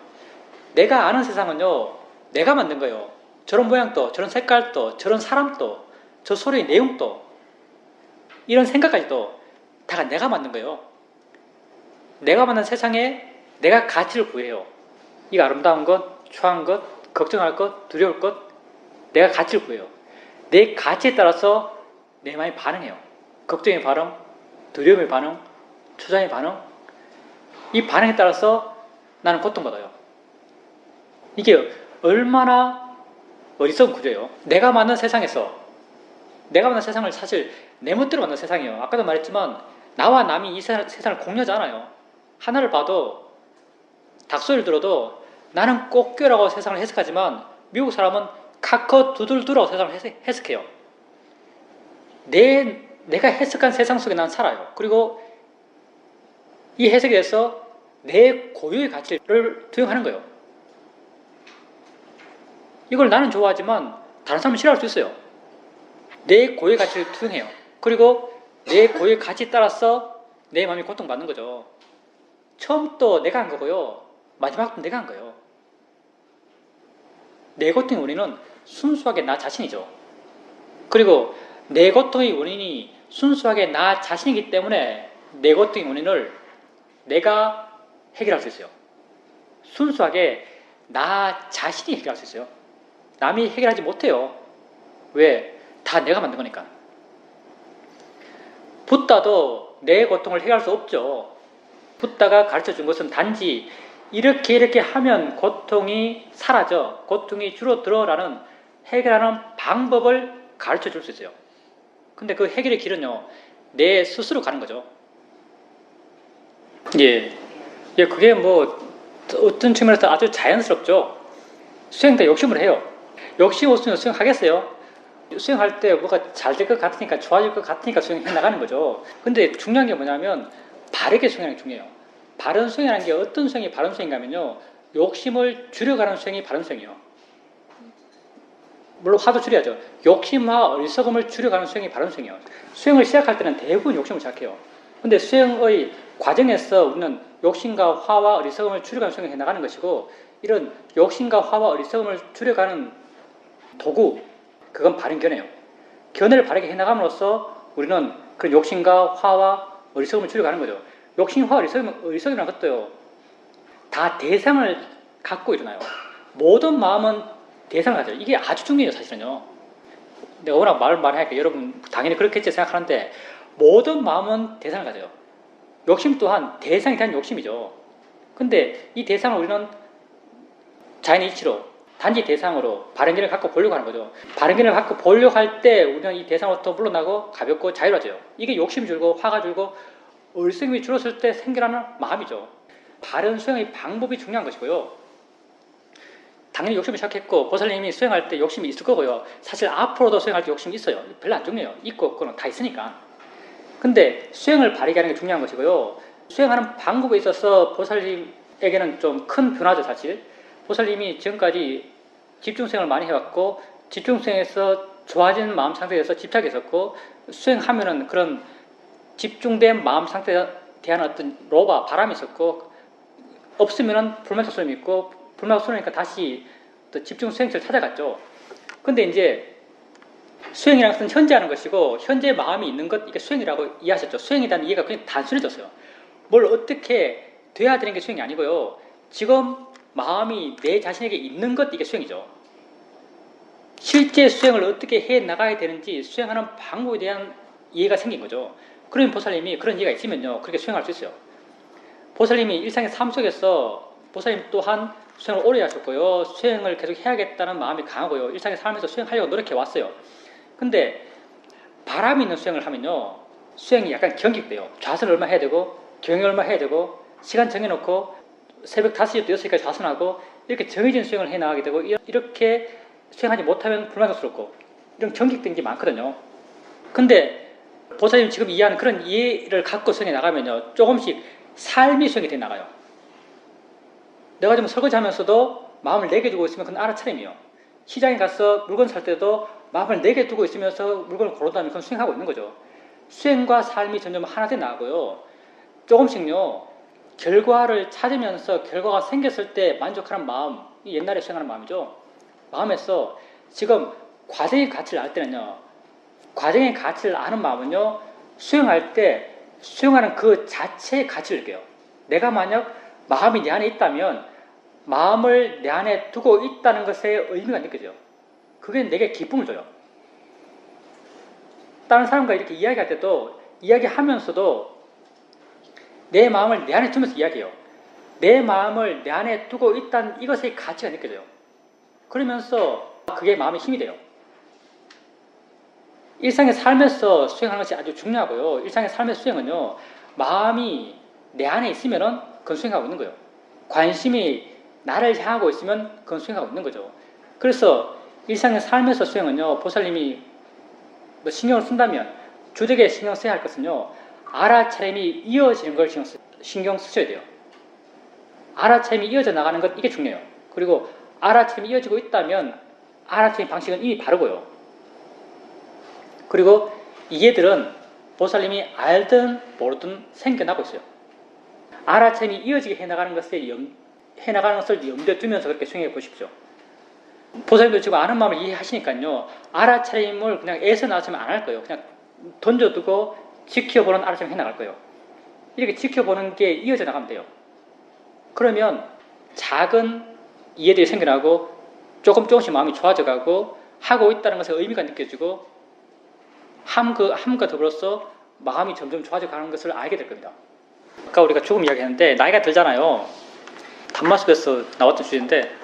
내가 아는 세상은요, 내가 만든 거예요. 저런 모양도, 저런 색깔도, 저런 사람도, 저 소리의 내용도, 이런 생각까지도 다 내가 만든 거예요. 내가 만든 세상에 내가 가치를 부여해요. 이거 아름다운 것, 추한 것, 걱정할 것, 두려울 것, 내가 가치를 부여해요. 내 가치에 따라서 내 마음이 반응해요. 걱정의 반응, 두려움의 반응, 초장의 반응. 이 반응에 따라서 나는 고통받아요. 이게 얼마나 어리석은 구조예요. 내가 만든 세상에서, 내가 만든 세상을 사실 내 멋대로 만든 세상이에요. 아까도 말했지만 나와 남이 이 세상을 공유하지 않아요. 하나를 봐도, 닭소리를 들어도 나는 꽃게라고 세상을 해석하지만 미국 사람은 카커두들두라고 세상을 해석해요. 내가 해석한 세상 속에 난 살아요. 그리고 이 해석에 대해서 내 고유의 가치를 투영하는 거예요. 이걸 나는 좋아하지만 다른 사람은 싫어할 수 있어요. 내 고유의 가치를 투영해요. 그리고 내 고유의 가치에 따라서 내 마음이 고통받는 거죠. 처음부터 내가 한 거고요. 마지막도 내가 한 거예요. 내 고통의 원인은 순수하게 나 자신이죠. 그리고 내 고통의 원인이 순수하게 나 자신이기 때문에 내 고통의 원인을 내가 해결할 수 있어요. 순수하게 나 자신이 해결할 수 있어요. 남이 해결하지 못해요. 왜? 다 내가 만든 거니까. 붓다도 내 고통을 해결할 수 없죠. 붓다가 가르쳐 준 것은 단지 이렇게 하면 고통이 사라져, 고통이 줄어들어라는 해결하는 방법을 가르쳐 줄 수 있어요. 근데 그 해결의 길은요, 내 스스로 가는 거죠. 예, 그게 뭐 어떤 측면에서 아주 자연스럽죠. 수행 때 욕심을 해요. 욕심 없으면 수행하겠어요? 수행할 때 뭐가 잘 될 것 같으니까, 좋아질 것 같으니까 수행해 나가는 거죠. 근데 중요한 게 뭐냐면 바르게 수행하는 게 중요해요. 바른 수행이라는 게 어떤 수행이 바른 수행인가 하면요, 욕심을 줄여가는 수행이 바른 수행이에요. 물론 화도 줄여야죠. 욕심과 어리석음을 줄여가는 수행이 바른 수행이에요. 수행을 시작할 때는 대부분 욕심을 시작해요. 근데 수행의 과정에서 우리는 욕심과 화와 어리석음을 줄여가는 수행을 해나가는 것이고, 이런 욕심과 화와 어리석음을 줄여가는 도구, 그건 바른 견해예요. 견해를 바르게 해나감으로써 우리는 그런 욕심과 화와 어리석음을 줄여가는 거죠. 욕심, 화, 어리석음이라는 것도요, 다 대상을 갖고 일어나요. 모든 마음은 대상을 가져요. 이게 아주 중요해요, 사실은요. 내가 워낙 말을 하니까 여러분 당연히 그렇겠지 생각하는데, 모든 마음은 대상을 가져요. 욕심 또한 대상에 대한 욕심이죠. 근데 이 대상을 우리는 자연의 이치로, 단지 대상으로 바른 길을 갖고 보려고 하는 거죠. 바른 길을 갖고 보려고 할 때 우리는 이 대상으로부터 물러나고 가볍고 자유로워져요. 이게 욕심이 줄고 화가 줄고 어리석음이 줄었을 때 생겨나는 마음이죠. 바른 수행의 방법이 중요한 것이고요. 당연히 욕심을 시작했고, 보살님이 수행할 때 욕심이 있을 거고요. 사실 앞으로도 수행할 때 욕심이 있어요. 별로 안 중요해요. 있고 없고는 다 있으니까. 근데 수행을 바르게 하는 게 중요한 것이고요. 수행하는 방법에 있어서 보살님에게는 좀 큰 변화죠, 사실. 보살님이 지금까지 집중수행을 많이 해왔고, 집중수행에서 좋아진 마음 상태에서 집착했었고, 수행하면은 그런 집중된 마음 상태에 대한 어떤 로바, 바람이 있었고, 없으면은 불만족스러움이 있고, 불만족스러우니까 다시 또 집중수행처를 찾아갔죠. 근데 이제 수행이라는 것은 현재하는 것이고, 현재 마음이 있는 것, 이게 수행이라고 이해하셨죠. 수행에 대한 이해가 그냥 단순해졌어요. 뭘 어떻게 돼야 되는 게 수행이 아니고요. 지금 마음이 내 자신에게 있는 것, 이게 수행이죠. 실제 수행을 어떻게 해 나가야 되는지 수행하는 방법에 대한 이해가 생긴 거죠. 그러면 보살님이 그런 이해가 있으면요, 그렇게 수행할 수 있어요. 보살님이 일상의 삶 속에서 보살님 또한 수행을 오래 하셨고요. 수행을 계속 해야겠다는 마음이 강하고요. 일상의 삶에서 수행하려고 노력해 왔어요. 근데 바람이 있는 수행을 하면요, 수행이 약간 경직돼요. 좌선을 얼마 해야 되고, 경영을 얼마 해야 되고, 시간 정해놓고 새벽 5시부터 6시까지 좌선하고, 이렇게 정해진 수행을 해 나가게 되고, 이렇게 수행하지 못하면 불만족스럽고, 이런 경직된 게 많거든요. 근데 보살님 지금 이해하는 그런 이해를 갖고 수행해 나가면요, 조금씩 삶이 수행이 돼 나가요. 내가 지금 설거지 하면서도 마음을 내게 두고 있으면 그건 알아차림이에요. 시장에 가서 물건 살 때도 마음을 내게 두고 있으면서 물건을 고르다면 그건 수행하고 있는 거죠. 수행과 삶이 점점 하나 돼 나가고요. 조금씩요, 결과를 찾으면서 결과가 생겼을 때 만족하는 마음, 이 옛날에 수행하는 마음이죠. 마음에서 지금 과정의 가치를 알 때는요, 과정의 가치를 아는 마음은요, 수행할 때 수행하는 그 자체의 가치를 느껴요. 내가 만약 마음이 내 안에 있다면 마음을 내 안에 두고 있다는 것의 의미가 느껴져요. 그게 내게 기쁨을 줘요. 다른 사람과 이렇게 이야기할 때도 이야기하면서도 내 마음을 내 안에 두면서 이야기해요. 내 마음을 내 안에 두고 있다는 이것의 가치가 느껴져요. 그러면서 그게 마음의 힘이 돼요. 일상의 삶에서 수행하는 것이 아주 중요하고요. 일상의 삶의 수행은요, 마음이 내 안에 있으면은 그건 수행하고 있는 거예요. 관심이 나를 향하고 있으면 그건 수행하고 있는 거죠. 그래서 일상의 삶에서 수행은요, 보살님이 뭐 신경을 쓴다면 주되게 신경 써야 할 것은요, 알아차림이 이어지는 걸 신경 쓰셔야 돼요. 알아차림이 이어져 나가는 것, 이게 중요해요. 그리고 알아차림이 이어지고 있다면 알아차림 방식은 이미 바르고요. 그리고 이해들은 보살님이 알든 모르든 생겨나고 있어요. 알아차림이 이어지게 해나가는 것을 염두에 두면서 그렇게 수행해 보십시오. 보살님도 지금 아는 마음을 이해하시니까요. 알아차림을 그냥 애써 나서면 안 할 거예요. 그냥 던져두고 지켜보는 알아차림 해나갈 거예요. 이렇게 지켜보는 게 이어져 나가면 돼요. 그러면 작은 이해들이 생겨나고 조금씩 마음이 좋아져가고 하고 있다는 것에 의미가 느껴지고 함과 더불어서 마음이 점점 좋아져가는 것을 알게 될 겁니다. 아까 우리가 죽음 이야기했는데 나이가 들잖아요. 담마숲에서 나왔던 주제인데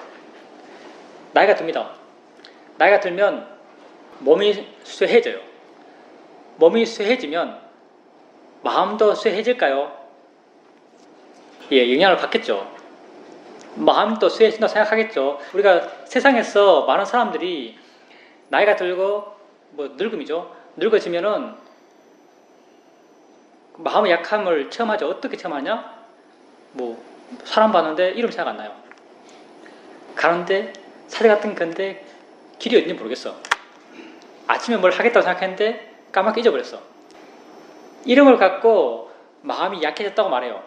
나이가 듭니다. 나이가 들면 몸이 쇠해져요. 몸이 쇠해지면 마음도 쇠해질까요? 예, 영향을 받겠죠. 마음도 쇠해진다고 생각하겠죠. 우리가 세상에서 많은 사람들이 나이가 들고 늙음이죠. 늙어지면은 마음의 약함을 체험하죠. 어떻게 체험하냐? 사람 봤는데 이름 생각 안 나요. 가는데 사제 같은 건데 길이 어딘지 모르겠어. 아침에 뭘 하겠다고 생각했는데 까맣게 잊어버렸어. 이름을 갖고 마음이 약해졌다고 말해요.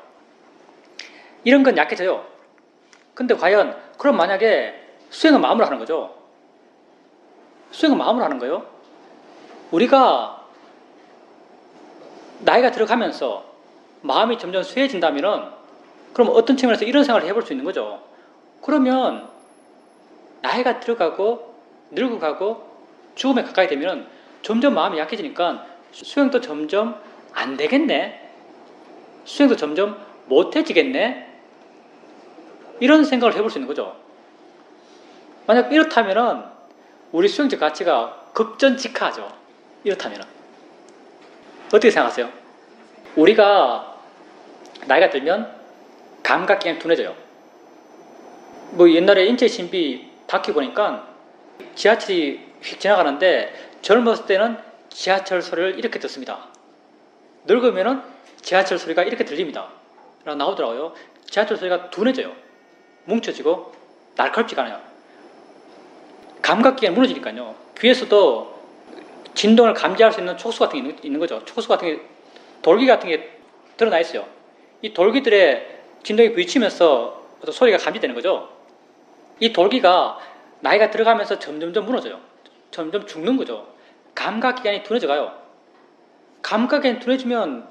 이런 건 약해져요. 근데 과연 그럼 만약에 수행은 마음으로 하는 거죠. 수행은 마음으로 하는 거예요. 우리가 나이가 들어가면서 마음이 점점 쇠해진다면 그럼 어떤 측면에서 이런 생각을 해볼 수 있는 거죠. 그러면 나이가 들어가고 늙어가고 죽음에 가까이 되면 점점 마음이 약해지니까 수행도 점점 안 되겠네. 수행도 점점 못해지겠네. 이런 생각을 해볼 수 있는 거죠. 만약 이렇다면 우리 수행적 가치가 급전직하죠. 이렇다면 어떻게 생각하세요? 우리가 나이가 들면 감각기능이 둔해져요. 옛날에 인체신비 다큐 보니까 지하철이 휙 지나가는데 젊었을 때는 지하철 소리를 이렇게 듣습니다. 늙으면은 지하철 소리가 이렇게 들립니다. 라고 나오더라고요. 지하철 소리가 둔해져요. 뭉쳐지고 날카롭지가 않아요. 감각기가 무너지니까요. 귀에서도 진동을 감지할 수 있는 촉수 같은 게 있는 거죠. 촉수 같은 게, 돌기 같은 게 드러나 있어요. 이 돌기들의 진동이 부딪히면서 어떤 소리가 감지되는 거죠. 이 돌기가 나이가 들어가면서 점점점 무너져요. 점점 죽는 거죠. 감각기관이 둔해져 가요. 감각기관이 둔해지면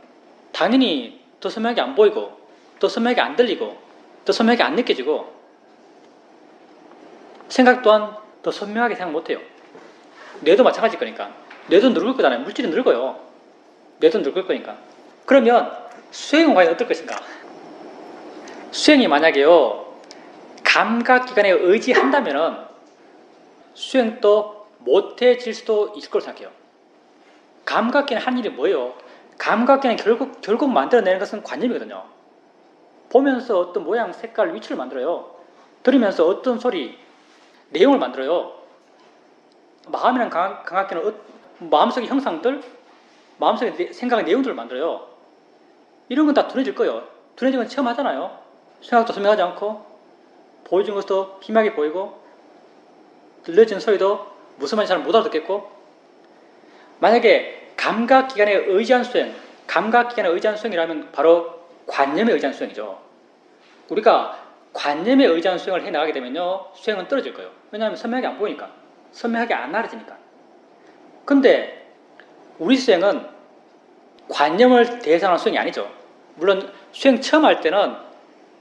당연히 더 선명하게 안 보이고 더 선명하게 안 들리고 더 선명하게 안 느껴지고 생각 또한 더 선명하게 생각 못해요. 뇌도 마찬가지일 거니까. 뇌도 늙을 거잖아요. 물질이 늙어요. 뇌도 늙을 거니까. 그러면 수행은 과연 어떨 것인가? 수행이 만약에요 감각기관에 의지한다면은 수행도 못해질 수도 있을 거라고 생각해요. 감각기관 한 일이 뭐예요? 감각기관 결국 만들어내는 것은 관념이거든요. 보면서 어떤 모양, 색깔, 위치를 만들어요. 들으면서 어떤 소리, 내용을 만들어요. 마음이란 감각기는 마음속의 형상들, 마음속의 생각의 내용들을 만들어요. 이런 건 다 둔해질 거예요. 둔해진 건 체험하잖아요. 생각도 선명하지 않고 보여준 것도 희미하게 보이고 들려진 소리도 무슨 말인지 잘 못 알아듣겠고 만약에 감각기관에 의지한 수행, 감각기관에 의지한 수행이라면 바로 관념에 의지한 수행이죠. 우리가 관념에 의지한 수행을 해나가게 되면요 수행은 떨어질 거예요. 왜냐하면 선명하게 안 보이니까 선명하게 안 알아지니까. 근데 우리 수행은 관념을 대상으로 한 수행이 아니죠. 물론 수행 처음 할 때는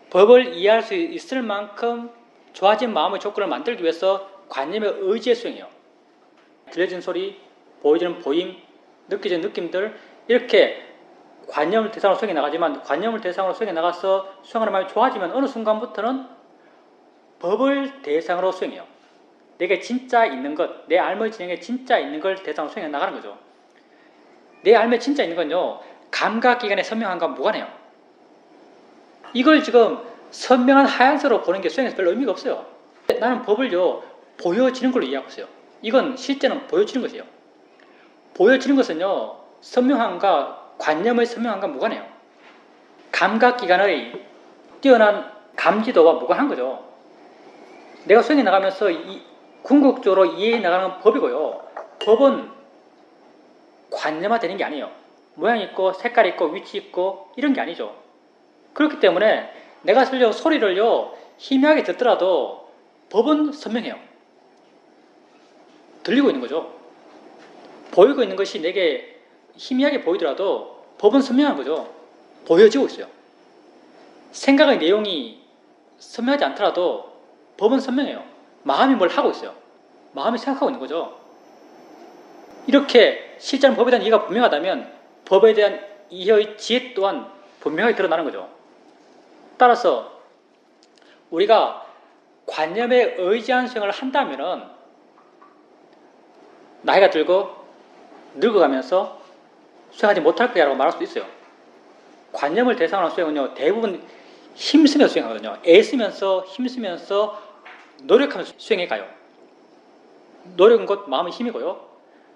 법을 이해할 수 있을 만큼 좋아진 마음의 조건을 만들기 위해서 관념에 의지의 수행이에요. 들려진 소리, 보여지는 보임, 느껴지는 느낌들 이렇게 관념을 대상으로 수행해 나가지만 관념을 대상으로 수행해 나가서 수행하는 마음이 좋아지면 어느 순간부터는 법을 대상으로 수행해요. 내게 진짜 있는 것, 내 알머리 진행에 진짜 있는 걸 대상으로 수행해 나가는 거죠. 내 알머리 진짜 있는 건요 감각기관의 선명함과 무관해요. 이걸 지금 선명한 하얀색으로 보는 게 수행에서 별로 의미가 없어요. 나는 법을요 보여지는 걸로 이해하고 있어요. 이건 실제는 보여지는 것이에요. 보여지는 것은요 선명함과 관념의 선명함과 무관해요. 감각기관의 뛰어난 감지도와 무관한 거죠. 내가 수행해 나가면서 궁극적으로 이해해 나가는 법이고요. 법은 관념화되는 게 아니에요. 모양 있고 색깔 있고 위치 있고 이런 게 아니죠. 그렇기 때문에 내가 소리를요 희미하게 듣더라도 법은 선명해요. 들리고 있는 거죠. 보이고 있는 것이 내게 희미하게 보이더라도 법은 선명한 거죠. 보여지고 있어요. 생각의 내용이 선명하지 않더라도 법은 선명해요. 마음이 뭘 하고 있어요. 마음이 생각하고 있는 거죠. 이렇게 실제로 법에 대한 이해가 분명하다면 법에 대한 이해의 지혜 또한 분명하게 드러나는 거죠. 따라서 우리가 관념에 의지한 수행을 한다면은 나이가 들고 늙어가면서 수행하지 못할 거야라고 말할 수도 있어요. 관념을 대상으로 한 수행은요 대부분 힘쓰면서 수행하거든요. 애쓰면서 힘쓰면서 노력하면서 수행해 가요. 노력은 곧 마음의 힘이고요.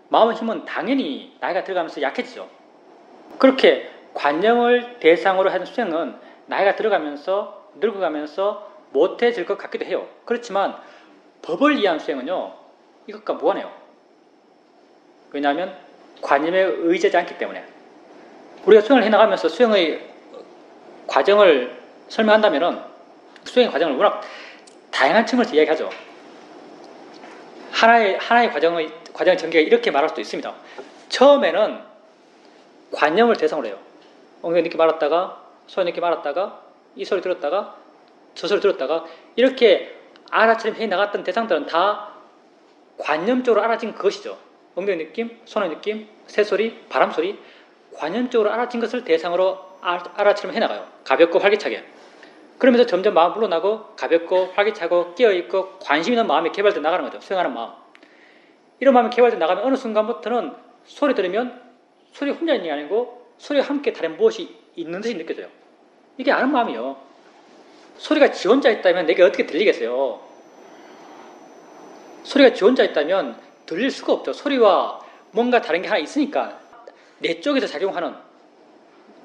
마음의 힘은 당연히 나이가 들어가면서 약해지죠. 그렇게 관념을 대상으로 하는 수행은 나이가 들어가면서 늙어가면서 못해질 것 같기도 해요. 그렇지만 법을 이해한 수행은요 이것과 무관해요. 왜냐하면 관념에 의지하지 않기 때문에. 우리가 수행을 해나가면서 수행의 과정을 설명한다면 수행의 과정을 워낙 다양한 측면에서 이야기하죠. 하나의 과정의 전개가 이렇게 말할 수도 있습니다. 처음에는 관념을 대상으로 해요. 엉덩이 느낌 알았다가 소리 느낌 알았다가 이 소리 들었다가 저 소리 들었다가 이렇게 알아차림 해 나갔던 대상들은 다 관념적으로 알아진 것이죠. 엉덩이 느낌, 손의 느낌, 새소리, 바람소리 관념적으로 알아진 것을 대상으로 알아차림 해나가요. 가볍고 활기차게. 그러면서 점점 마음 물러나고 가볍고 활기차고 깨어있고 관심 있는 마음이 개발돼 나가는 거죠. 수행하는 마음. 이런 마음이 개발돼 나가면 어느 순간부터는 소리 들으면 소리 혼자 있는 게 아니고 소리와 함께 다른 무엇이 있는 듯이 느껴져요. 이게 아는 마음이에요. 소리가 지 혼자 있다면 내게 어떻게 들리겠어요? 소리가 지 혼자 있다면 들릴 수가 없죠. 소리와 뭔가 다른 게 하나 있으니까 내 쪽에서 작용하는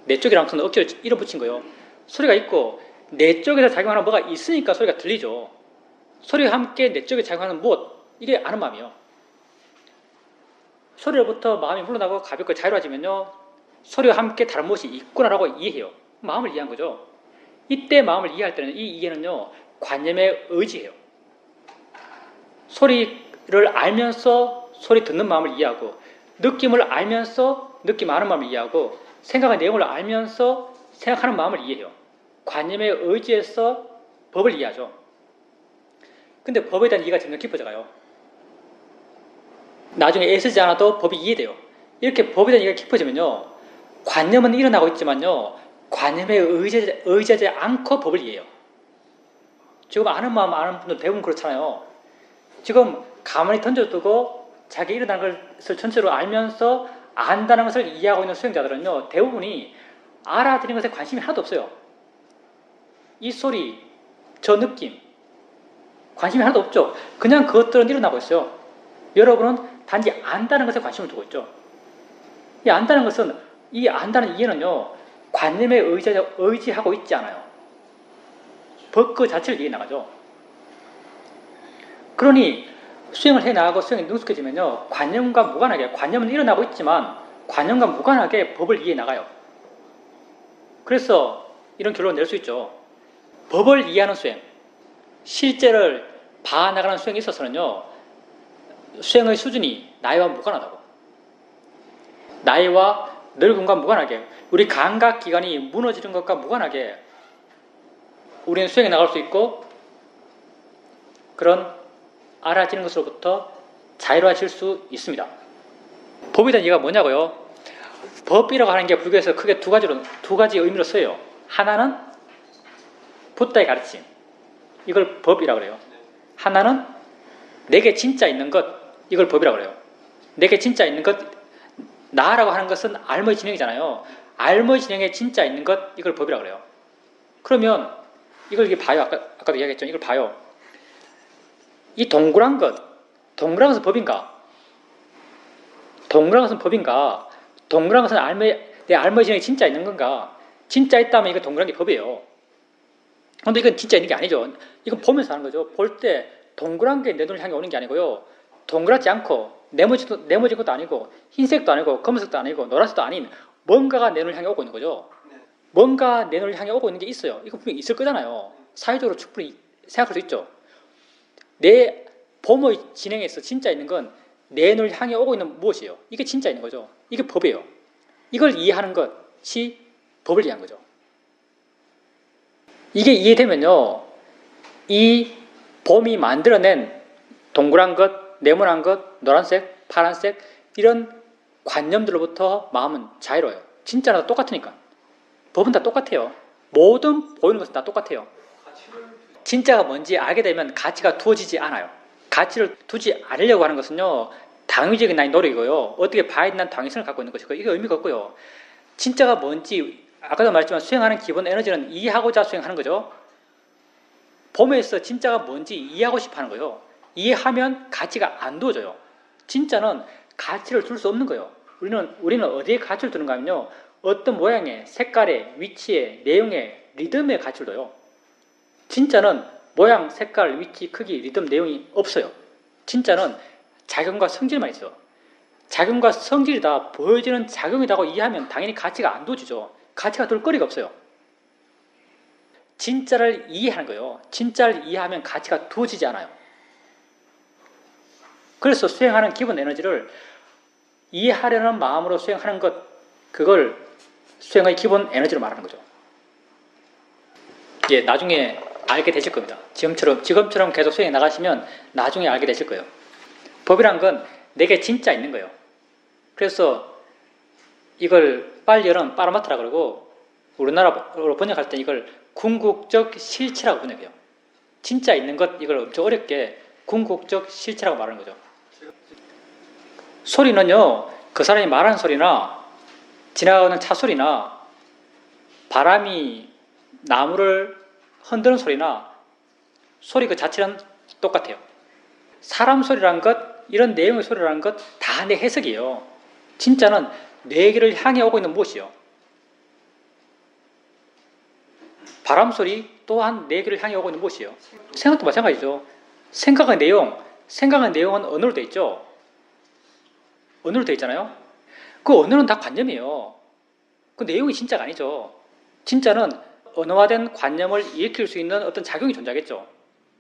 내 쪽이랑 무슨 어깨를 밀어붙인 거예요. 소리가 있고 내 쪽에서 작용하는 뭐가 있으니까 소리가 들리죠. 소리와 함께 내 쪽에 작용하는 무엇 이게 아는 마음이에요. 소리로부터 마음이 물러나고 가볍고 자유로워지면요 소리와 함께 다른 무엇이 있구나라고 이해해요. 마음을 이해한 거죠. 이때 마음을 이해할 때는 이 이해는요 관념에 의지해요. 소리를 알면서 소리 듣는 마음을 이해하고 느낌을 알면서 느낌 아는 마음을 이해하고 생각의 내용을 알면서 생각하는 마음을 이해해요. 관념에 의지해서 법을 이해하죠. 근데 법에 대한 이해가 점점 깊어져가요. 나중에 애쓰지 않아도 법이 이해돼요. 이렇게 법에 대한 이해가 깊어지면요 관념은 일어나고 있지만요 관념에 의지하지 않고 법을 이해해요. 지금 아는 마음 아는 분들 대부분 그렇잖아요. 지금 가만히 던져두고 자기 일어나는 것을 전체로 알면서 안다는 것을 이해하고 있는 수행자들은요 대부분이 알아들이는 것에 관심이 하나도 없어요. 이 소리, 저 느낌 관심이 하나도 없죠. 그냥 그것들은 일어나고 있어요. 여러분은 단지 안다는 것에 관심을 두고 있죠. 이 안다는 것은 이 안다는 이해는요 관념에 의지하고 있지 않아요. 법 그 자체를 이해 나가죠. 그러니 수행을 해나가고 수행이 능숙해지면요 관념과 무관하게 관념은 일어나고 있지만 관념과 무관하게 법을 이해해 나가요. 그래서 이런 결론을 낼 수 있죠. 법을 이해하는 수행, 실제를 봐나가는 수행에 있어서는요 수행의 수준이 나이와 무관하다고. 나이와 늙음과 무관하게 우리 감각기관이 무너지는 것과 무관하게 우리는 수행해 나갈 수 있고 그런 알아지는 것으로부터 자유로워질 수 있습니다. 법에 대한 이해가 뭐냐고요? 법이라고 하는 게 불교에서 크게 두 가지 의미로 써요. 하나는 붓다의 가르침, 이걸 법이라고 그래요. 하나는 내게 진짜 있는 것, 이걸 법이라고 그래요. 내게 진짜 있는 것, 나라고 하는 것은 알머의 진영이잖아요. 알머의 진영에 진짜 있는 것, 이걸 법이라고 그래요. 그러면 이걸 이렇게 봐요. 아까도 이야기했죠. 이걸 봐요. 이 동그란 것은 법인가? 동그란 것은 법인가? 동그란 것은 내 알머의 진영에 진짜 있는 건가? 진짜 있다면 이거 동그란 게 법이에요. 근데 이건 진짜 있는 게 아니죠. 이건 보면서 하는 거죠. 볼 때 동그란 게 내 눈을 향해 오는 게 아니고요. 동그랗지 않고 네모진 것도 아니고 흰색도 아니고 검은색도 아니고 노란색도 아닌 뭔가가 내 눈을 향해 오고 있는 거죠. 뭔가 내 눈을 향해 오고 있는 게 있어요. 이거 분명히 있을 거잖아요. 사회적으로 충분히 생각할 수 있죠. 내 범의 진행에서 진짜 있는 건 내 눈을 향해 오고 있는 무엇이에요? 이게 진짜 있는 거죠. 이게 법이에요. 이걸 이해하는 것이 법을 이해한 거죠. 이게 이해되면요, 이 봄이 만들어낸 동그란 것, 네모난 것, 노란색, 파란색 이런 관념들로부터 마음은 자유로워요. 진짜랑 똑같으니까. 법은 다 똑같아요. 모든 보이는 것은 다 똑같아요. 진짜가 뭔지 알게 되면 가치가 두어지지 않아요. 가치를 두지 않으려고 하는 것은요, 당위적인 나의 노력이고요. 어떻게 봐야 된다는 당위성을 갖고 있는 것이고, 이게 의미가 없고요. 진짜가 뭔지 아까도 말했지만 수행하는 기본 에너지는 이해하고자 수행하는 거죠. 봄에서 진짜가 뭔지 이해하고 싶어 하는 거예요. 이해하면 가치가 안 두어져요. 진짜는 가치를 둘 수 없는 거예요. 우리는 어디에 가치를 두는가 하면요, 어떤 모양의, 색깔의, 위치의, 내용의, 리듬의 가치를 둬요. 진짜는 모양, 색깔, 위치, 크기, 리듬, 내용이 없어요. 진짜는 작용과 성질만 있어요. 작용과 성질이다, 보여지는 작용이라고 이해하면 당연히 가치가 안 두어지죠. 가치가 둘 거리가 없어요. 진짜를 이해하는 거예요. 진짜를 이해하면 가치가 두어지지 않아요. 그래서 수행하는 기본 에너지를 이해하려는 마음으로 수행하는 것, 그걸 수행의 기본 에너지로 말하는 거죠. 예, 나중에 알게 되실 겁니다. 지금처럼 계속 수행해 나가시면 나중에 알게 되실 거예요. 법이란 건 내게 진짜 있는 거예요. 그래서 이걸 빨리어는 빠라마트라 그러고, 우리나라로 번역할 때 이걸 궁극적 실체라고 번역해요. 진짜 있는 것, 이걸 엄청 어렵게 궁극적 실체라고 말하는 거죠. 소리는요, 그 사람이 말하는 소리나 지나가는 차 소리나 바람이 나무를 흔드는 소리나 소리 그 자체는 똑같아요. 사람 소리란 것, 이런 내용의 소리라는 것 다 내 해석이에요. 진짜는 내게를 향해 오고 있는 무엇이요? 바람 소리 또한 내게를 향해 오고 있는 무엇이요? 생각도 마찬가지죠. 생각의 내용은 언어로 되어 있죠. 언어로 되어 있잖아요. 그 언어는 다 관념이에요. 그 내용이 진짜가 아니죠. 진짜는 언어화된 관념을 일으킬 수 있는 어떤 작용이 존재하겠죠.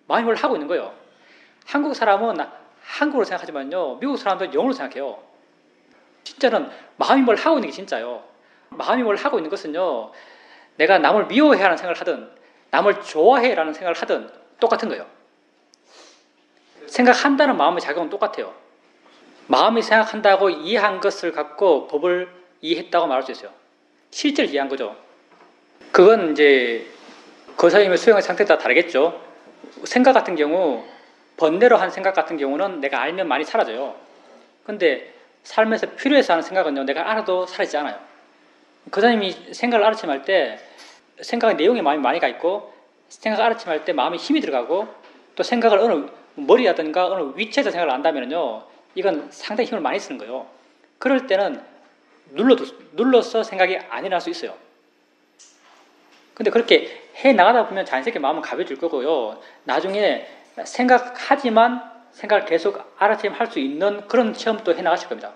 마음이 뭘 하고 있는 거예요. 한국 사람은 한국어로 생각하지만요, 미국 사람들은 영어로 생각해요. 진짜는 마음이 뭘 하고 있는 게 진짜예요. 마음이 뭘 하고 있는 것은요, 내가 남을 미워해 하는 생각을 하든 남을 좋아해 라는 생각을 하든 똑같은 거예요. 생각한다는 마음의 작용은 똑같아요. 마음이 생각한다고 이해한 것을 갖고 법을 이해했다고 말할 수 있어요. 실제를 이해한 거죠. 그건 이제 그 사람의 수행의 상태에 따라 다르겠죠. 생각 같은 경우, 번뇌로 한 생각 같은 경우는 내가 알면 많이 사라져요. 근데 삶에서 필요해서 하는 생각은요, 내가 알아도 사라지지 않아요. 그 사람이 생각을 알아침할 때 생각의 내용에 마음이 많이 가 있고, 생각을 알아침할 때 마음에 힘이 들어가고, 또 생각을 어느 머리라든가 어느 위치에서 생각을 한다면요, 이건 상당히 힘을 많이 쓰는 거예요. 그럴 때는 눌러서 생각이 안 일어날 수 있어요. 근데 그렇게 해 나가다 보면 자연스럽게 마음은 가벼워질 거고요. 나중에 생각하지만 생각을 계속 알아채면 할 수 있는 그런 체험도 해 나가실 겁니다.